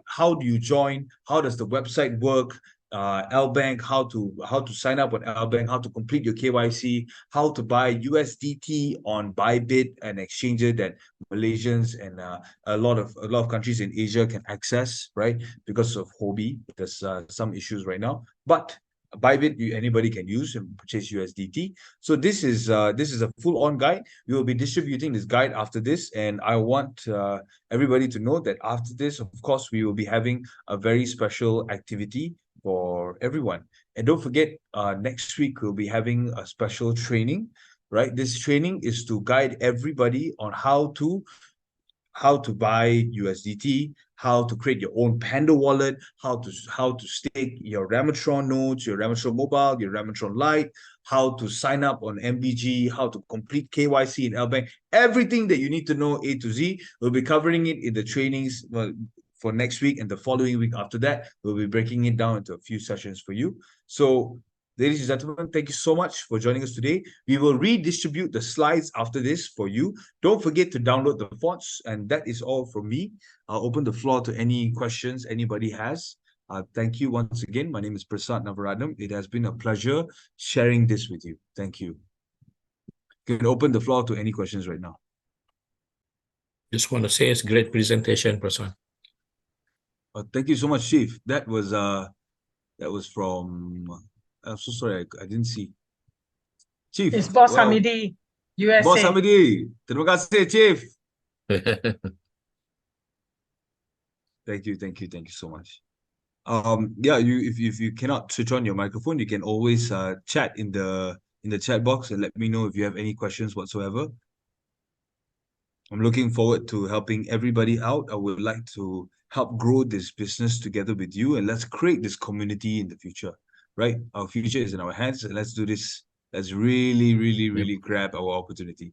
How do you join? How does the website work? Bank, how to sign up on Bank, how to complete your KYC, how to buy USDT on Bybit, an exchanger that Malaysians and a lot of countries in Asia can access, right? Because of Hobby, there's some issues right now, but Bybit, anybody can use and purchase USDT. So this is a full-on guide. We will be distributing this guide after this, and I want everybody to know that after this, of course, we will be having a very special activity for everyone. And don't forget, next week we'll be having a special training, right? This training is to guide everybody on how to buy USDT, how to create your own Panda wallet, how to stake your Ramatron nodes, your Ramatron Mobile, your Ramatron Lite, how to sign up on MVG, how to complete KYC in Bank. Everything that you need to know A to Z, we'll be covering it in the trainings for next week, and the following week after that, we'll be breaking it down into a few sessions for you. So Ladies and gentlemen, thank you so much for joining us today. We will redistribute the slides after this for you. Don't forget to download the fonts, and that is all from me. I'll open the floor to any questions anybody has. Thank you once again. My name is Prasad Navaratnam. It has been a pleasure sharing this with you. Thank you. You can open the floor to any questions right now. Just want to say it's a great presentation, Prasad. Thank you so much, Chief. That was from. I'm so sorry, I didn't see. Chief. It's Boss wow. Hamidi, USA. Boss Hamidi. Terima kasih, Chief. Thank you so much. Yeah, if you cannot switch on your microphone, you can always chat in the chat box and let me know if you have any questions whatsoever. I'm looking forward to helping everybody out. I would like to help grow this business together with you, and let's create this community in the future, right? Our future is in our hands, and let's do this. Let's really grab our opportunity.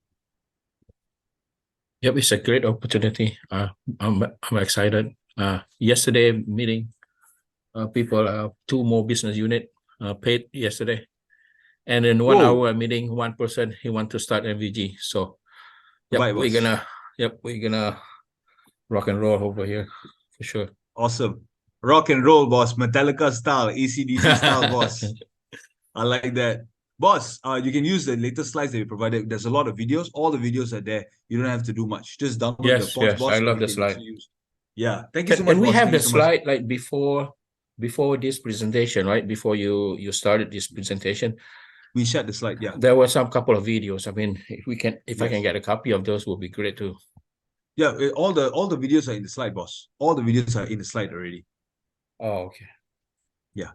Yep, it's a great opportunity. I'm excited. Yesterday meeting, people, 2 more business unit paid yesterday, and in 1 hour meeting, 1 person he want to start MVG. So, yep, Bye, we're gonna rock and roll over here for sure. Awesome, rock and roll, boss. Metallica style, AC/DC style, boss. I like that. Boss, you can use the latest slides that we provided. There's a lot of videos. All the videos are there. You don't have to do much. Just download the fonts, boss. I love the slide. Yeah, thank you so much, and we boss. have Thank the you so much. slide like before this presentation, right? Before you started this presentation, we shared the slide. Yeah, there were some couple of videos. I mean, if I can get a copy of those, would be great too. Yeah, all the videos are in the slide, boss. All the videos are in the slide already. Oh, okay. Yeah.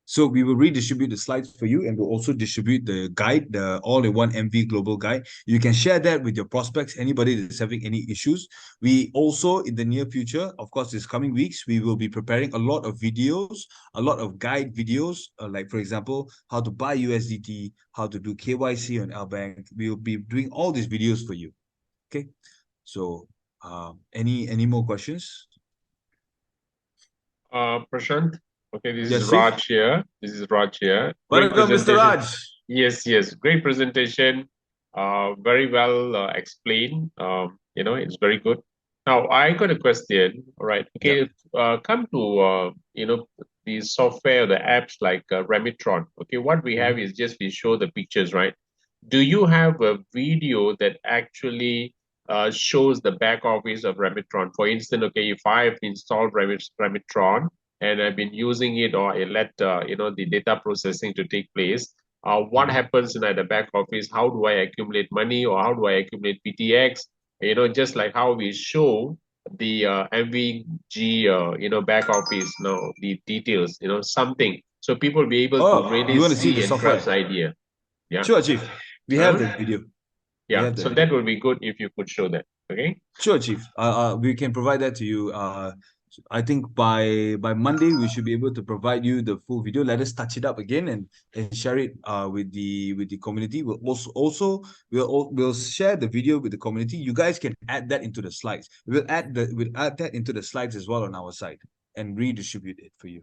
So we will redistribute the slides for you, and we'll also distribute the guide, the all-in-one MV Global guide. You can share that with your prospects, anybody that's having any issues. We also, in the near future, of course, this coming weeks, we will be preparing a lot of videos, a lot of guide videos, like, for example, how to buy USDT, how to do KYC on our bank. We will be doing all these videos for you. Okay. So, any more questions? Prashant. Okay, this Yes, is Chief? Raj here. This is Raj here. Welcome, Mr. Raj. Yes. Great presentation. Very well explained. It's very good. Now, I got a question. All right. Okay. Come to the software, the apps like Remitron. Okay, what we have is just we show the pictures, right? Do you have a video that actually shows the back office of Remitron? For instance, okay, if I've installed Remitron and I've been using it, or I let the data processing to take place, what happens in the back office? How do I accumulate money, or how do I accumulate PTX? Just like how we show the MVG back office, the details, something, so people will be able to really see and grasp the idea. Yeah, sure, Chief. We have the video. Yeah, so that would be good if you could show that. Okay. Sure, Chief. We can provide that to you. I think by Monday we should be able to provide you the full video. Let us touch it up again and share it with the community. We'll we'll share the video with the community. You guys can add that into the slides. We'll add that into the slides as well on our side and redistribute it for you.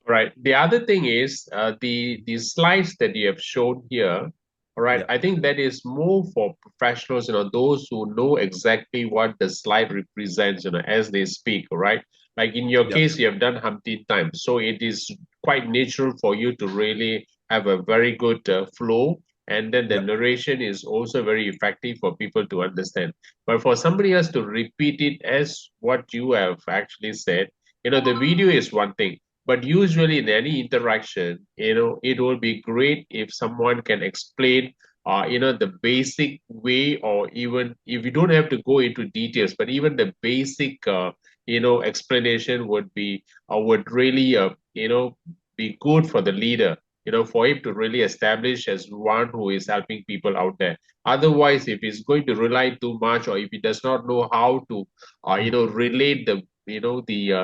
Right. The other thing is the slides that you have shown here. All right. I think that is more for professionals, those who know exactly what the slide represents, as they speak. All right. Like in your case, you have done umpteen times, so it is quite natural for you to really have a very good flow, and then the narration is also very effective for people to understand. But for somebody else to repeat it as what you have actually said, the video is one thing. But usually in any interaction, it will be great if someone can explain, the basic way, or even if you don't have to go into details, but even the basic, explanation would really, be good for the leader, for him to really establish as one who is helping people out there. Otherwise, if he's going to rely too much, or if he does not know how to, relate the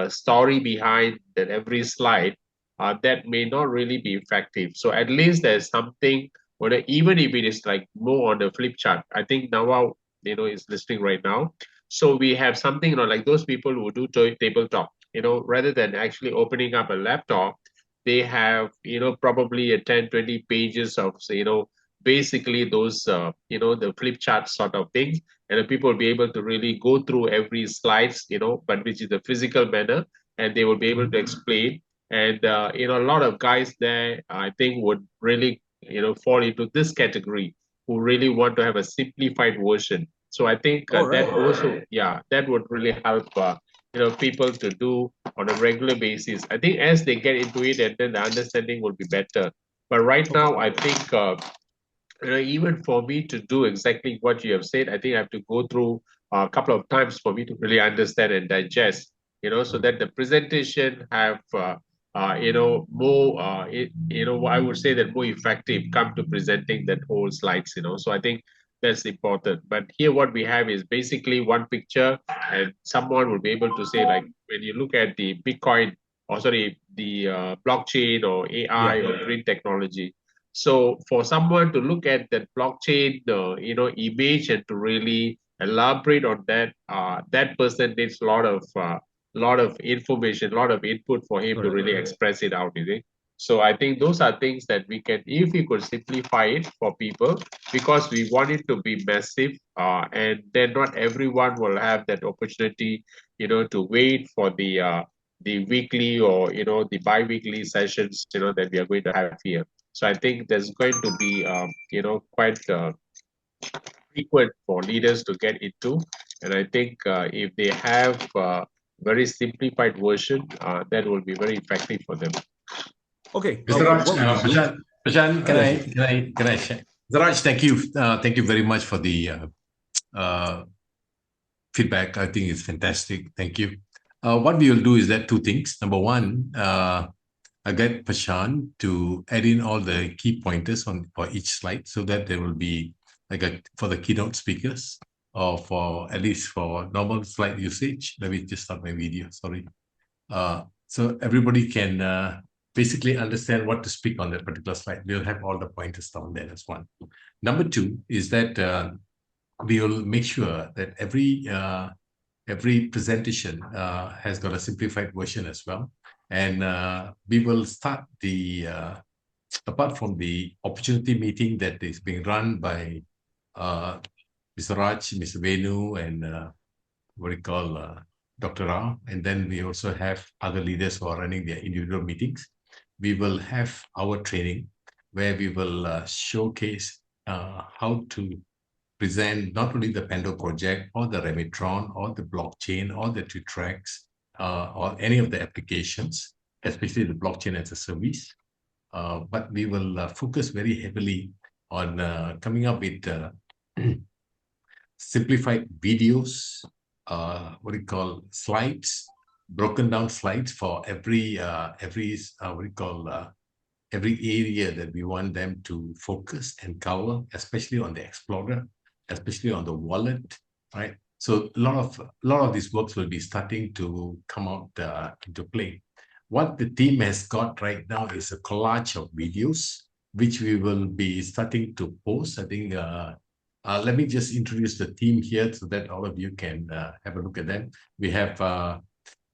story behind that every slide, that may not really be effective. So at least there's something, even if it is like more on the flip chart. I think Nawal, is listening right now. So we have something, like those people who do tabletop, rather than actually opening up a laptop, they have, probably a 10, 20 pages of, basically those, the flip chart sort of things. And the people will be able to really go through every slides, but which is the physical manner, and they will be able to explain. And, a lot of guys there, I think, would really, fall into this category, who really want to have a simplified version. So I think All that right. also, yeah, that would really help, people to do on a regular basis. I think as they get into it, and then the understanding will be better. But right Okay. now, I think, even for me to do exactly what you have said, I think I have to go through a couple of times for me to really understand and digest, so that the presentation have, more, I would say that more effective come to presenting that whole slides, So I think that's important. But here what we have is basically one picture, and someone will be able to say, like, when you look at the Bitcoin, or sorry, the blockchain or AI Yeah. or green technology. So for someone to look at that blockchain, image, and to really elaborate on that, that person needs a lot of information, a lot of input for him to Correct. really express it out. So I think those are things that we can, if we could simplify it for people, because we want it to be massive, and then not everyone will have that opportunity, to wait for the weekly or the bi-weekly sessions, that we are going to have here. So I think there's going to be, quite frequent for leaders to get into. And I think if they have a very simplified version, that will be very effective for them. Okay. Mr. Raj, What we can do? Prashant, Yes. can I share? Mr. Raj, thank you very much for the feedback. I think it's fantastic. Thank you. What we will do is that two things. Number one, I get Prashant to add in all the key pointers for each slide, so that there will be for the keynote speakers, or for at least for normal slide usage. Let me just start my video. Sorry. So everybody can basically understand what to speak on that particular slide. We'll have all the pointers down there as one. Number two is that we will make sure that every presentation has got a simplified version as well. And we will start apart from the opportunity meeting that is being run by Mr. Raj, Mr. Venu, and what we call Dr. Rao. And then we also have other leaders who are running their individual meetings. We will have our training where we will showcase how to present not only the Pando project or the Remitron or the blockchain or the Twitrex or any of the applications, especially the blockchain as a service. But we will focus very heavily on coming up with simplified videos, what we call slides, broken down slides for every every area that we want them to focus and cover, especially on the Explorer, especially on the wallet, right? So a lot of these works will be starting to come out into play. What the team has got right now is a collage of videos, which we will be starting to post. I think, let me just introduce the team here so that all of you can have a look at them. We have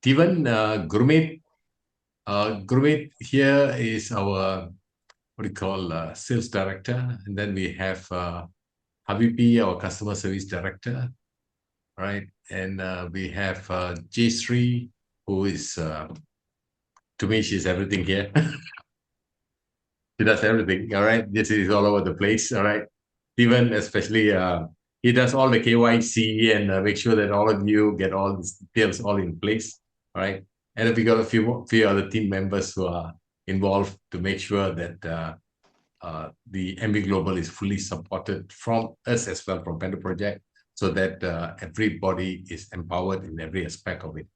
Tivan Gurmeet. Gurmeet here is our, what do you call, sales director. And then we have Habibi, our customer service director, right? And we have Jayshree, who is, to me, she's everything here. She does everything, all right? This is all over the place, all right? Even especially, he does all the KYC and make sure that all of you get all these details all in place, all right? And then we got a few other team members who are involved to make sure that the MV Global is fully supported from us as well, from Panda Project, so that everybody is empowered in every aspect of it.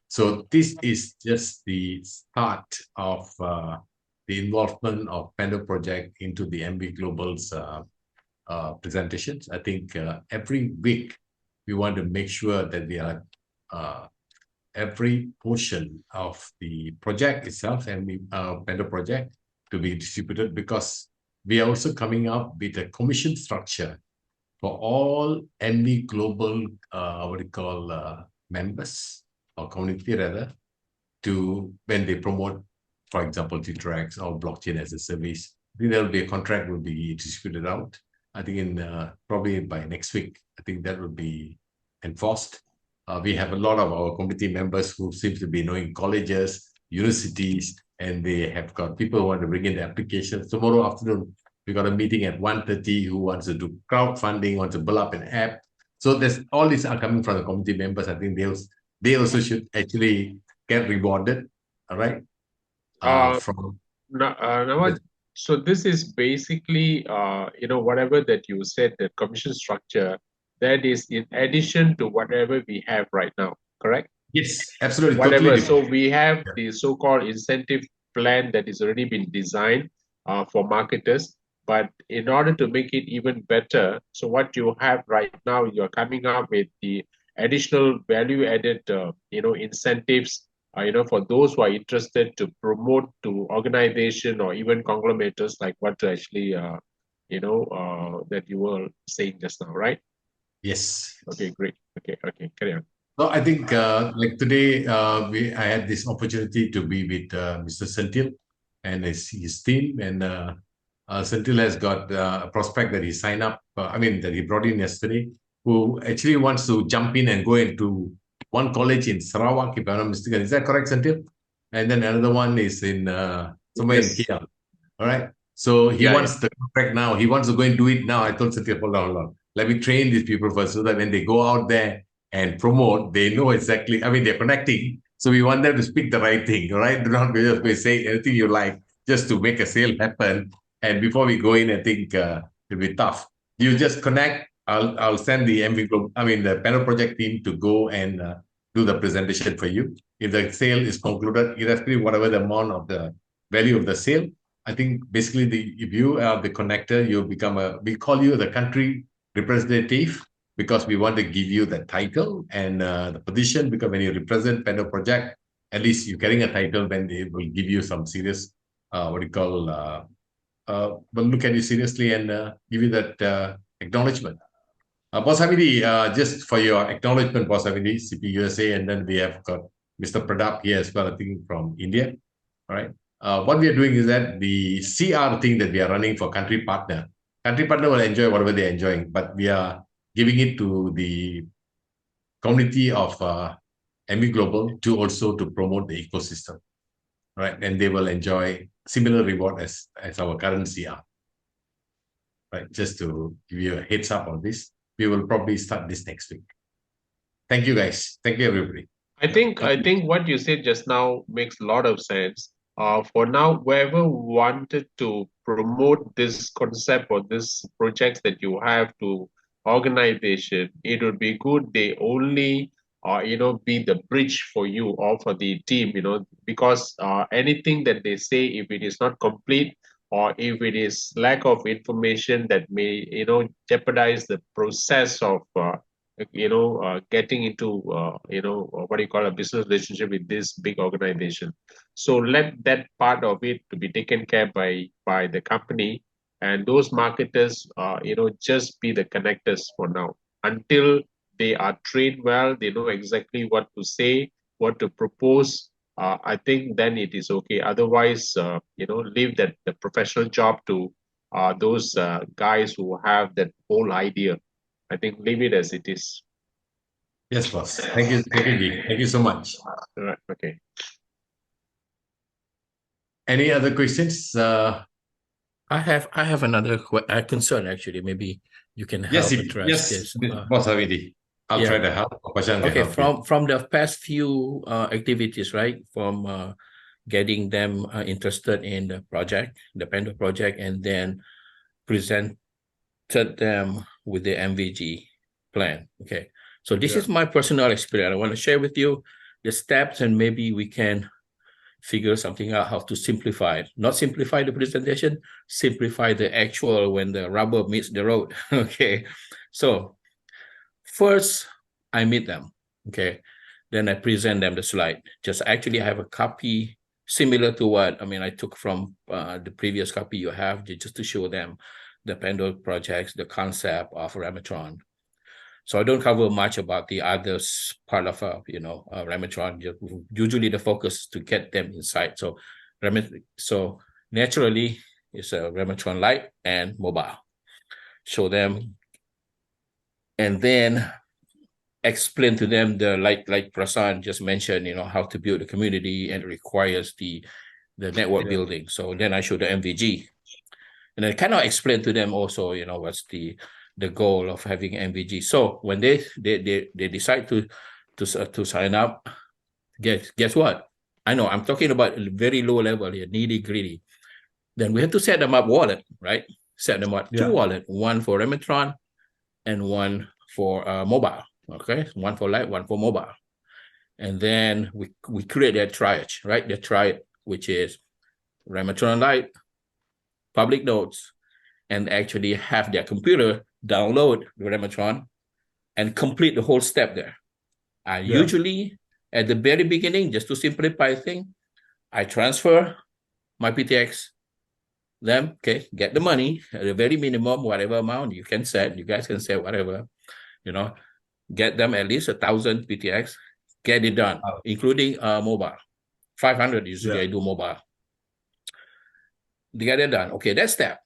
So this is just the start of the involvement of Panda Project into the MV Global's presentations. I think every week we want to make sure that we are every portion of the project itself and the Panda Project to be distributed, because we are also coming up with a commission structure for all MV Global, what we call members or community rather, to when they promote for example, T-Trax or blockchain as a service. I think there'll be a contract will be distributed out. I think in probably by next week, I think that will be enforced. We have a lot of our community members who seem to be knowing colleges, universities, and they have got people who want to bring in the applications. Tomorrow afternoon, we got a meeting at 1:30 who wants to do crowdfunding, wants to build up an app. So there's all these are coming from the community members. I think they also should actually get rewarded. All right. From Nawaz, so this is basically, whatever that you said, the commission structure, that is in addition to whatever we have right now, correct? yes, absolutely. Whatever. Totally So different. we have the so-called incentive plan that is already been designed for marketers. But in order to make it even better, so what you have right now, you're coming up with the additional value-added, incentives, for those who are interested to promote to organization or even conglomerates, like what actually, that you were saying just now, right? Yes. Okay, great. Okay, carry on. So I think like today, I had this opportunity to be with Mr. Sentil and his team, and Sentil has got a prospect that he signed up. That he brought in yesterday, who actually wants to jump in and go into one college in Sarawak, if I'm not mistaken. Is that correct, Sentil? And then another one is in somewhere in Yes. KL. All right. So he Yeah, wants the contract now. He wants to go and do it now. I told Sentil, hold on. Let me train these people first so that when they go out there and promote, they know exactly, they're connecting. So we want them to speak the right thing, right? Do not just be saying anything you like just to make a sale happen. And before we go in, I think it'll be tough. You just connect. I'll send the the panel project team to go and do the presentation for you. If the sale is concluded, irrespective of whatever the amount of the value of the sale, I think basically if you are the connector, you become we call you the country representative, because we want to give you the title and the position, because when you represent panel project, at least you're getting a title when they will give you some serious, will look at you seriously and give you that acknowledgement. Boss Hamidi, just for your acknowledgement, Boss Hamidi, CP USA, and then we have got Mr. Pradap here as well, I think from India. All right. What we are doing is that the CR thing that we are running for country partner will enjoy whatever they're enjoying, but we are giving it to the community of MV Global to also to promote the ecosystem, right? And they will enjoy similar reward as our current CR, right? Just to give you a heads up on this, we will probably start this next week. Thank you, guys. Thank you, everybody. I think what you said just now makes a lot of sense. For now, whoever wanted to promote this concept or this projects that you have to organization, it would be good they only be the bridge for you or for the team, because anything that they say, if it is not complete or if it is lack of information, that may jeopardize the process of getting into what you call a business relationship with this big organization. So let that part of it to be taken care by the company, and those marketers just be the connectors for now until they are trained well, they know exactly what to say, what to propose. I think then it is okay. Otherwise, leave that the professional job to those guys who have that whole idea. I think leave it as it is. Yes, boss. Thank you, G. Thank you so much. All right. Okay. Any other questions? I have another concern actually. Maybe you can help address this. Boss Hamidi. I'll try to help. Okay, from the past few activities, right? From getting them interested in the project, the Panda project, and then presented them with the MVG plan. Okay, so this is my personal experience. I want to share with you the steps, and maybe we can figure something out how to simplify it. Not simplify the presentation, simplify the actual when the rubber meets the road. Okay, so first I meet them. Okay, then I present them the slide. Just actually have a copy similar to what I took from the previous copy you have, just to show them the Panda projects, the concept of Rematron. So I don't cover much about the others part of Rematron. Usually the focus is to get them inside. So So naturally, it's a Rematron Lite and mobile. Show them, and then explain to them the like Prasan just mentioned, how to build a community, and it requires the network building. So then I show the MVG, and I kind of explain to them also, what's the goal of having MVG. So when they decide to sign up, guess what? I know I'm talking about very low level here, nitty gritty. Then we have to set them up wallet, right? Set them up two wallet, one for Rematron and one for mobile. Okay, one for Lite, one for mobile. And then we create that triage, right? The triad, which is Rematron Lite, public nodes, and actually have their computer download the Rematron and complete the whole step there. Usually at the very beginning, just to simplify things, I transfer my PTX, them, okay, get the money at the very minimum, whatever amount you can set, you guys can set whatever, get them at least 1,000 PTX, get it done, including mobile. 500 usually I do mobile. Get it done. Okay, that step.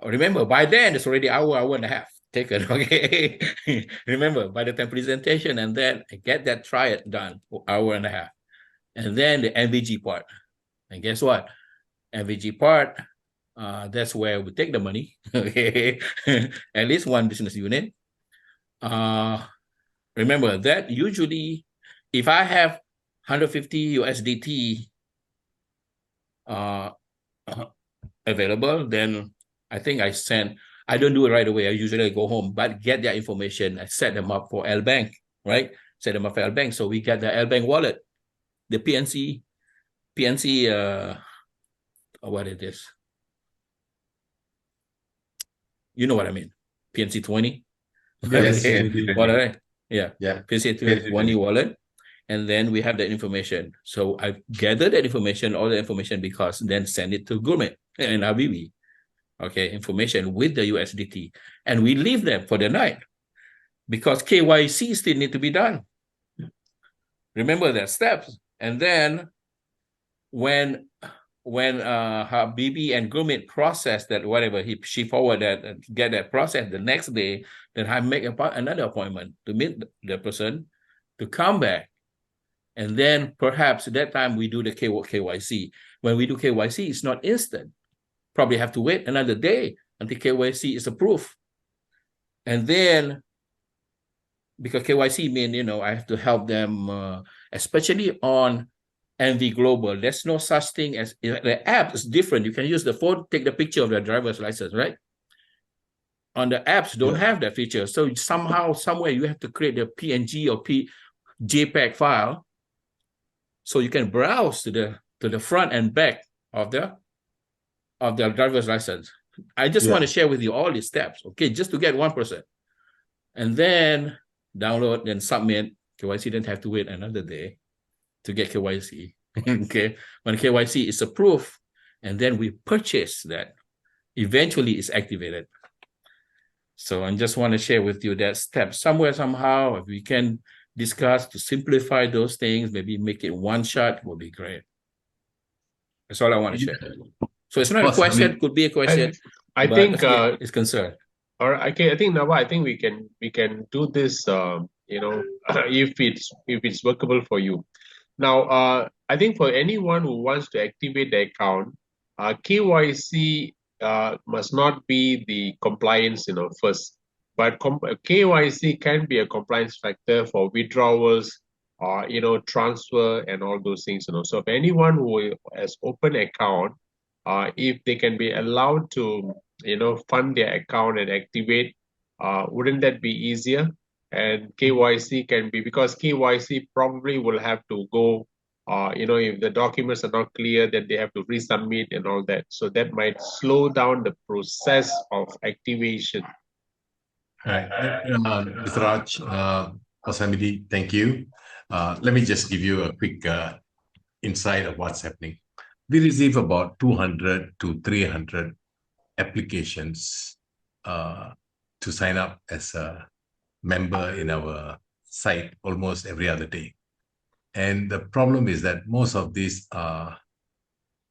Remember, by then it's already hour and a half taken. Okay. Remember, by the time presentation, and then get that triad done for hour and a half. And then the MVG part. And guess what? MVG part, that's where we take the money. Okay. At least one business unit. Remember that usually if I have 150 USDT available, then I think I don't do it right away. I usually go home, but get their information. I set them up for L Bank, right? Set them up for L Bank. So we get the L Bank wallet, the PNC, what it is. You know what I mean? PNC 20. Yes. Wallet. Yeah. PNC 20 wallet. And then we have that information. So I gathered that information, all the information, because then send it to Gourmet and Habibi. Okay, information with the USDT. And we leave them for the night because KYC still need to be done. Remember that steps. And then when Habibi and Gourmet process that, whatever, she forward that and get that process the next day, then I make another appointment to meet the person to come back. And then perhaps at that time we do the KYC. When we do KYC, it's not instant. Probably have to wait another day until KYC is approved. And then, because KYC means, I have to help them, especially on MVGLOBAL. There's no such thing as, the app is different. You can use the phone, take the picture of their driver's license, right? On the apps, don't have that feature. So somehow, somewhere, you have to create the PNG or JPEG file so you can browse to the front and back of their driver's license. I just want to share with you all these steps, okay, just to get 1%. And then download, then submit. KYC don't have to wait another day to get KYC. Okay, when KYC is approved, and then we purchase that, eventually it's activated. So I just want to share with you that step. Somewhere, somehow, if we can discuss to simplify those things, maybe make it one shot, will be great. That's all I want to share. So it's not a question, could be a question. I think it's concerned. All right, okay. I think Nava, I think we can do this. If it's workable for you. Now, I think for anyone who wants to activate the account, KYC must not be the compliance, first. But KYC can be a compliance factor for withdrawals or transfer and all those things. So if anyone who has open account, if they can be allowed to fund their account and activate, wouldn't that be easier? And KYC can be, because KYC probably will have to go, if the documents are not clear, then they have to resubmit and all that. So that might slow down the process of activation. Right. Mr. Raj, Samidi, thank you. Let me just give you a quick insight of what's happening. We receive about 200 to 300 applications to sign up as a member in our site almost every other day. And the problem is that most of these are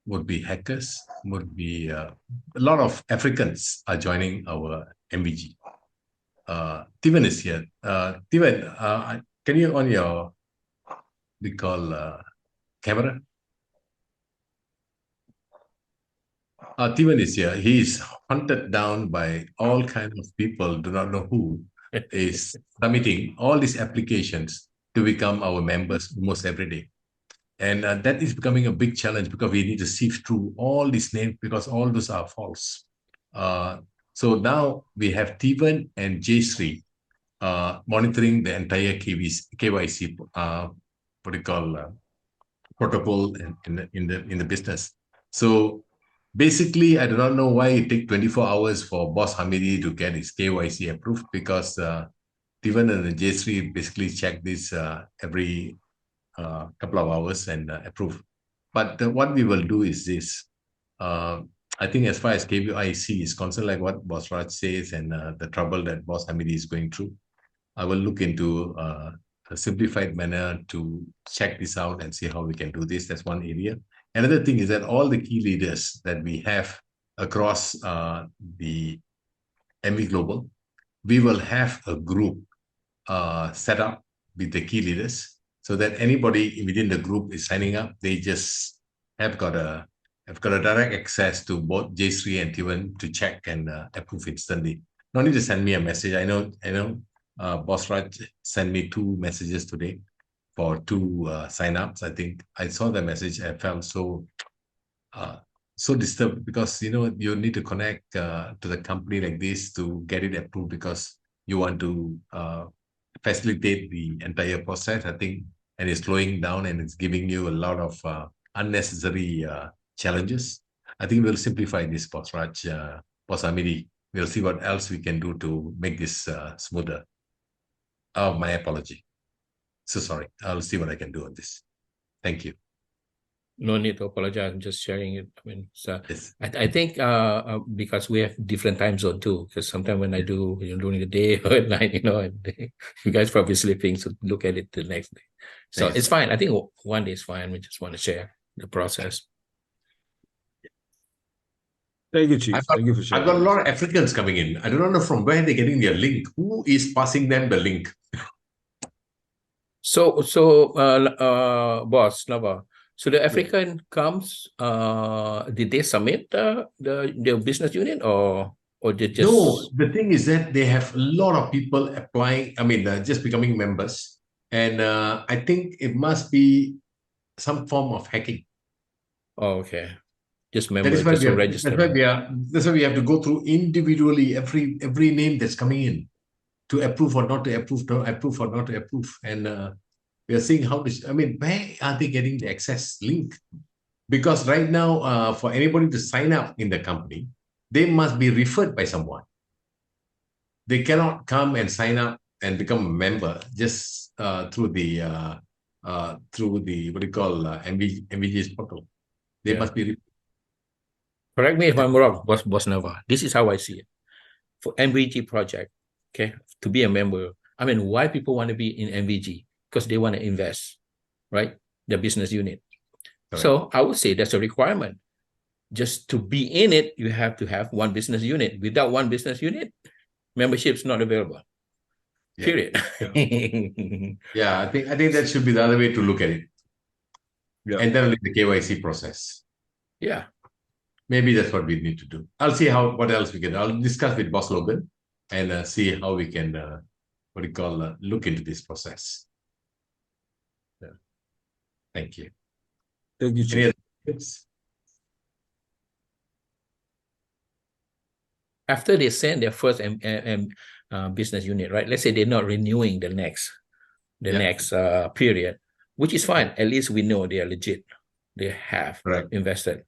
would be hackers, would be a lot of Africans are joining our MVG. Steven is here. Steven, can you on your camera? Steven is here. He is hunted down by all kinds of people, do not know who, is submitting all these applications to become our members almost every day. And that is becoming a big challenge because we need to sift through all these names because all those are false. So now we have Steven and Jayshree monitoring the entire KYC protocol in the business. So basically, I do not know why it takes 24 hours for Boss Hamidi to get his KYC approved because Steven and Jayshree basically check this every couple of hours and approve. But what we will do is this. I think as far as KYC is concerned, like what Boss Raj says and the trouble that Boss Hamidi is going through, I will look into a simplified manner to check this out and see how we can do this. That's one area. Another thing is that all the key leaders that we have across the MV Global, we will have a group set up with the key leaders so that anybody within the group is signing up. They just have got a direct access to both Jayshree and Steven to check and approve instantly. No need to send me a message. I know. Boss Raj sent me 2 messages today for 2 sign-ups. I think I saw the message. I felt so disturbed because you need to connect to the company like this to get it approved because you want to facilitate the entire process. I think, and it's slowing down and it's giving you a lot of unnecessary challenges. I think we'll simplify this, Boss Raj, Boss Amiri. We'll see what else we can do to make this smoother. Oh, my apology. So sorry. I'll see what I can do on this. Thank you. No need to apologize. I'm just sharing it. I mean, so Yes. I think because we have different time zone too. Because sometimes when I do during the day or at night, you guys probably sleeping, so look at it the next day. So Thanks. it's fine. I think one day is fine. We just want to share the process. Thank you, Chief. Thank you for sharing. I've got a lot of Africans coming in. I don't know from where they're getting their link. Who is passing them the link? So Boss Nava. So the African comes. Did they submit their business unit or they just? No, the thing is that they have a lot of people applying. I mean, just becoming members, and I think it must be some form of hacking. Oh, okay. Just That members, is why just register. That's why we have to go through individually every name that's coming in to approve or not to approve, to approve or not to approve, and we are seeing how this. I mean, where are they getting the access link? Because right now, for anybody to sign up in the company, they must be referred by someone. They cannot come and sign up and become a member just through the what do you call MVG's portal. They must be. Correct me if I'm wrong, Boss Nava. This is how I see it. For MVG project, okay, to be a member, I mean, why people want to be in MVG? Because they want to invest, right? The business unit. Correct. So I would say that's a requirement. Just to be in it, you have to have one business unit. Without one business unit, membership is not available. Yeah. Period. Yeah, I think that should be the other way to look at it. Yeah. And then the KYC process. Yeah. Maybe that's what we need to do. I'll see what else we can. I'll discuss with Boss Logan and see how we can look into this process. Yeah. Thank you. Thank you, Chief. Any other tips? After they send their first business unit, right? Let's say they're not renewing the next period, which is fine. At least we know they are legit. They have invested.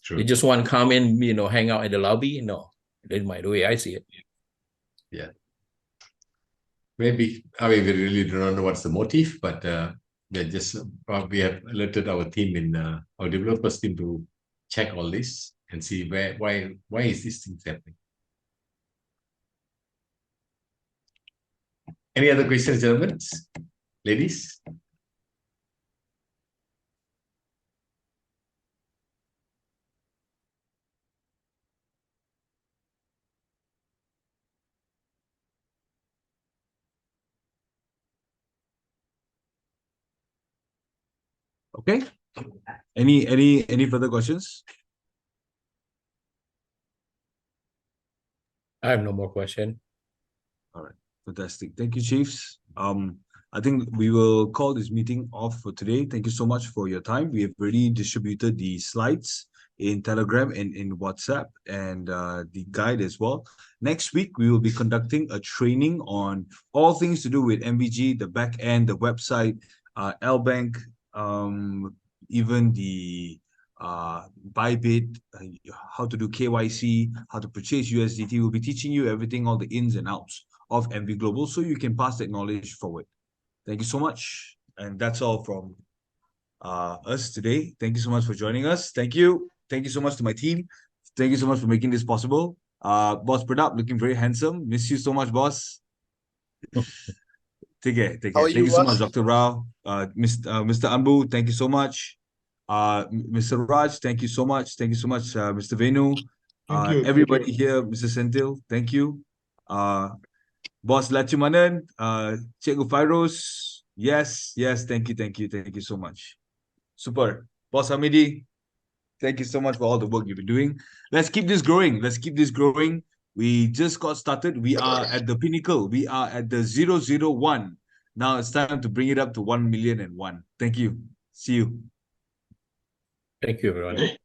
True. They just want to come in, hang out at the lobby. No, that's the way I see it. Yeah. Maybe, I mean, we really do not know what's the motive, but we have alerted our team in our developers team to check all this and see why is this thing happening. Any other questions, gentlemen, ladies? Okay. Any further questions? I have no more question. All right, fantastic. Thank you, Chiefs. I think we will call this meeting off for today. Thank you so much for your time. We have already distributed the slides in Telegram and in WhatsApp and the guide as well. Next week, we will be conducting a training on all things to do with MVG, the back end, the website, LBank, even the Bybit, how to do KYC, how to purchase USDT. We'll be teaching you everything, all the ins and outs of MV Global, so you can pass that knowledge forward. Thank you so much. And that's all from us today. Thank you so much for joining us. Thank you. Thank you so much to my team. Thank you so much for making this possible. Boss Pradap, looking very handsome. Miss you so much, boss. Take care. Take care. Thank you so much, Dr. Rao. Mr. Ambu, thank you so much. Mr. Raj, thank you so much. Thank you so much, Mr. Venu. Everybody here, Mr. Senthil, thank you. Boss Lachumanan, Cikgu Fairuz, yes, thank you so much. Super. Boss Hamidi, thank you so much for all the work you've been doing. Let's keep this growing. We just got started. We are at the pinnacle. We are at the 001. Now it's time to bring it up to 1,000,001. Thank you. See you. Thank you, everyone.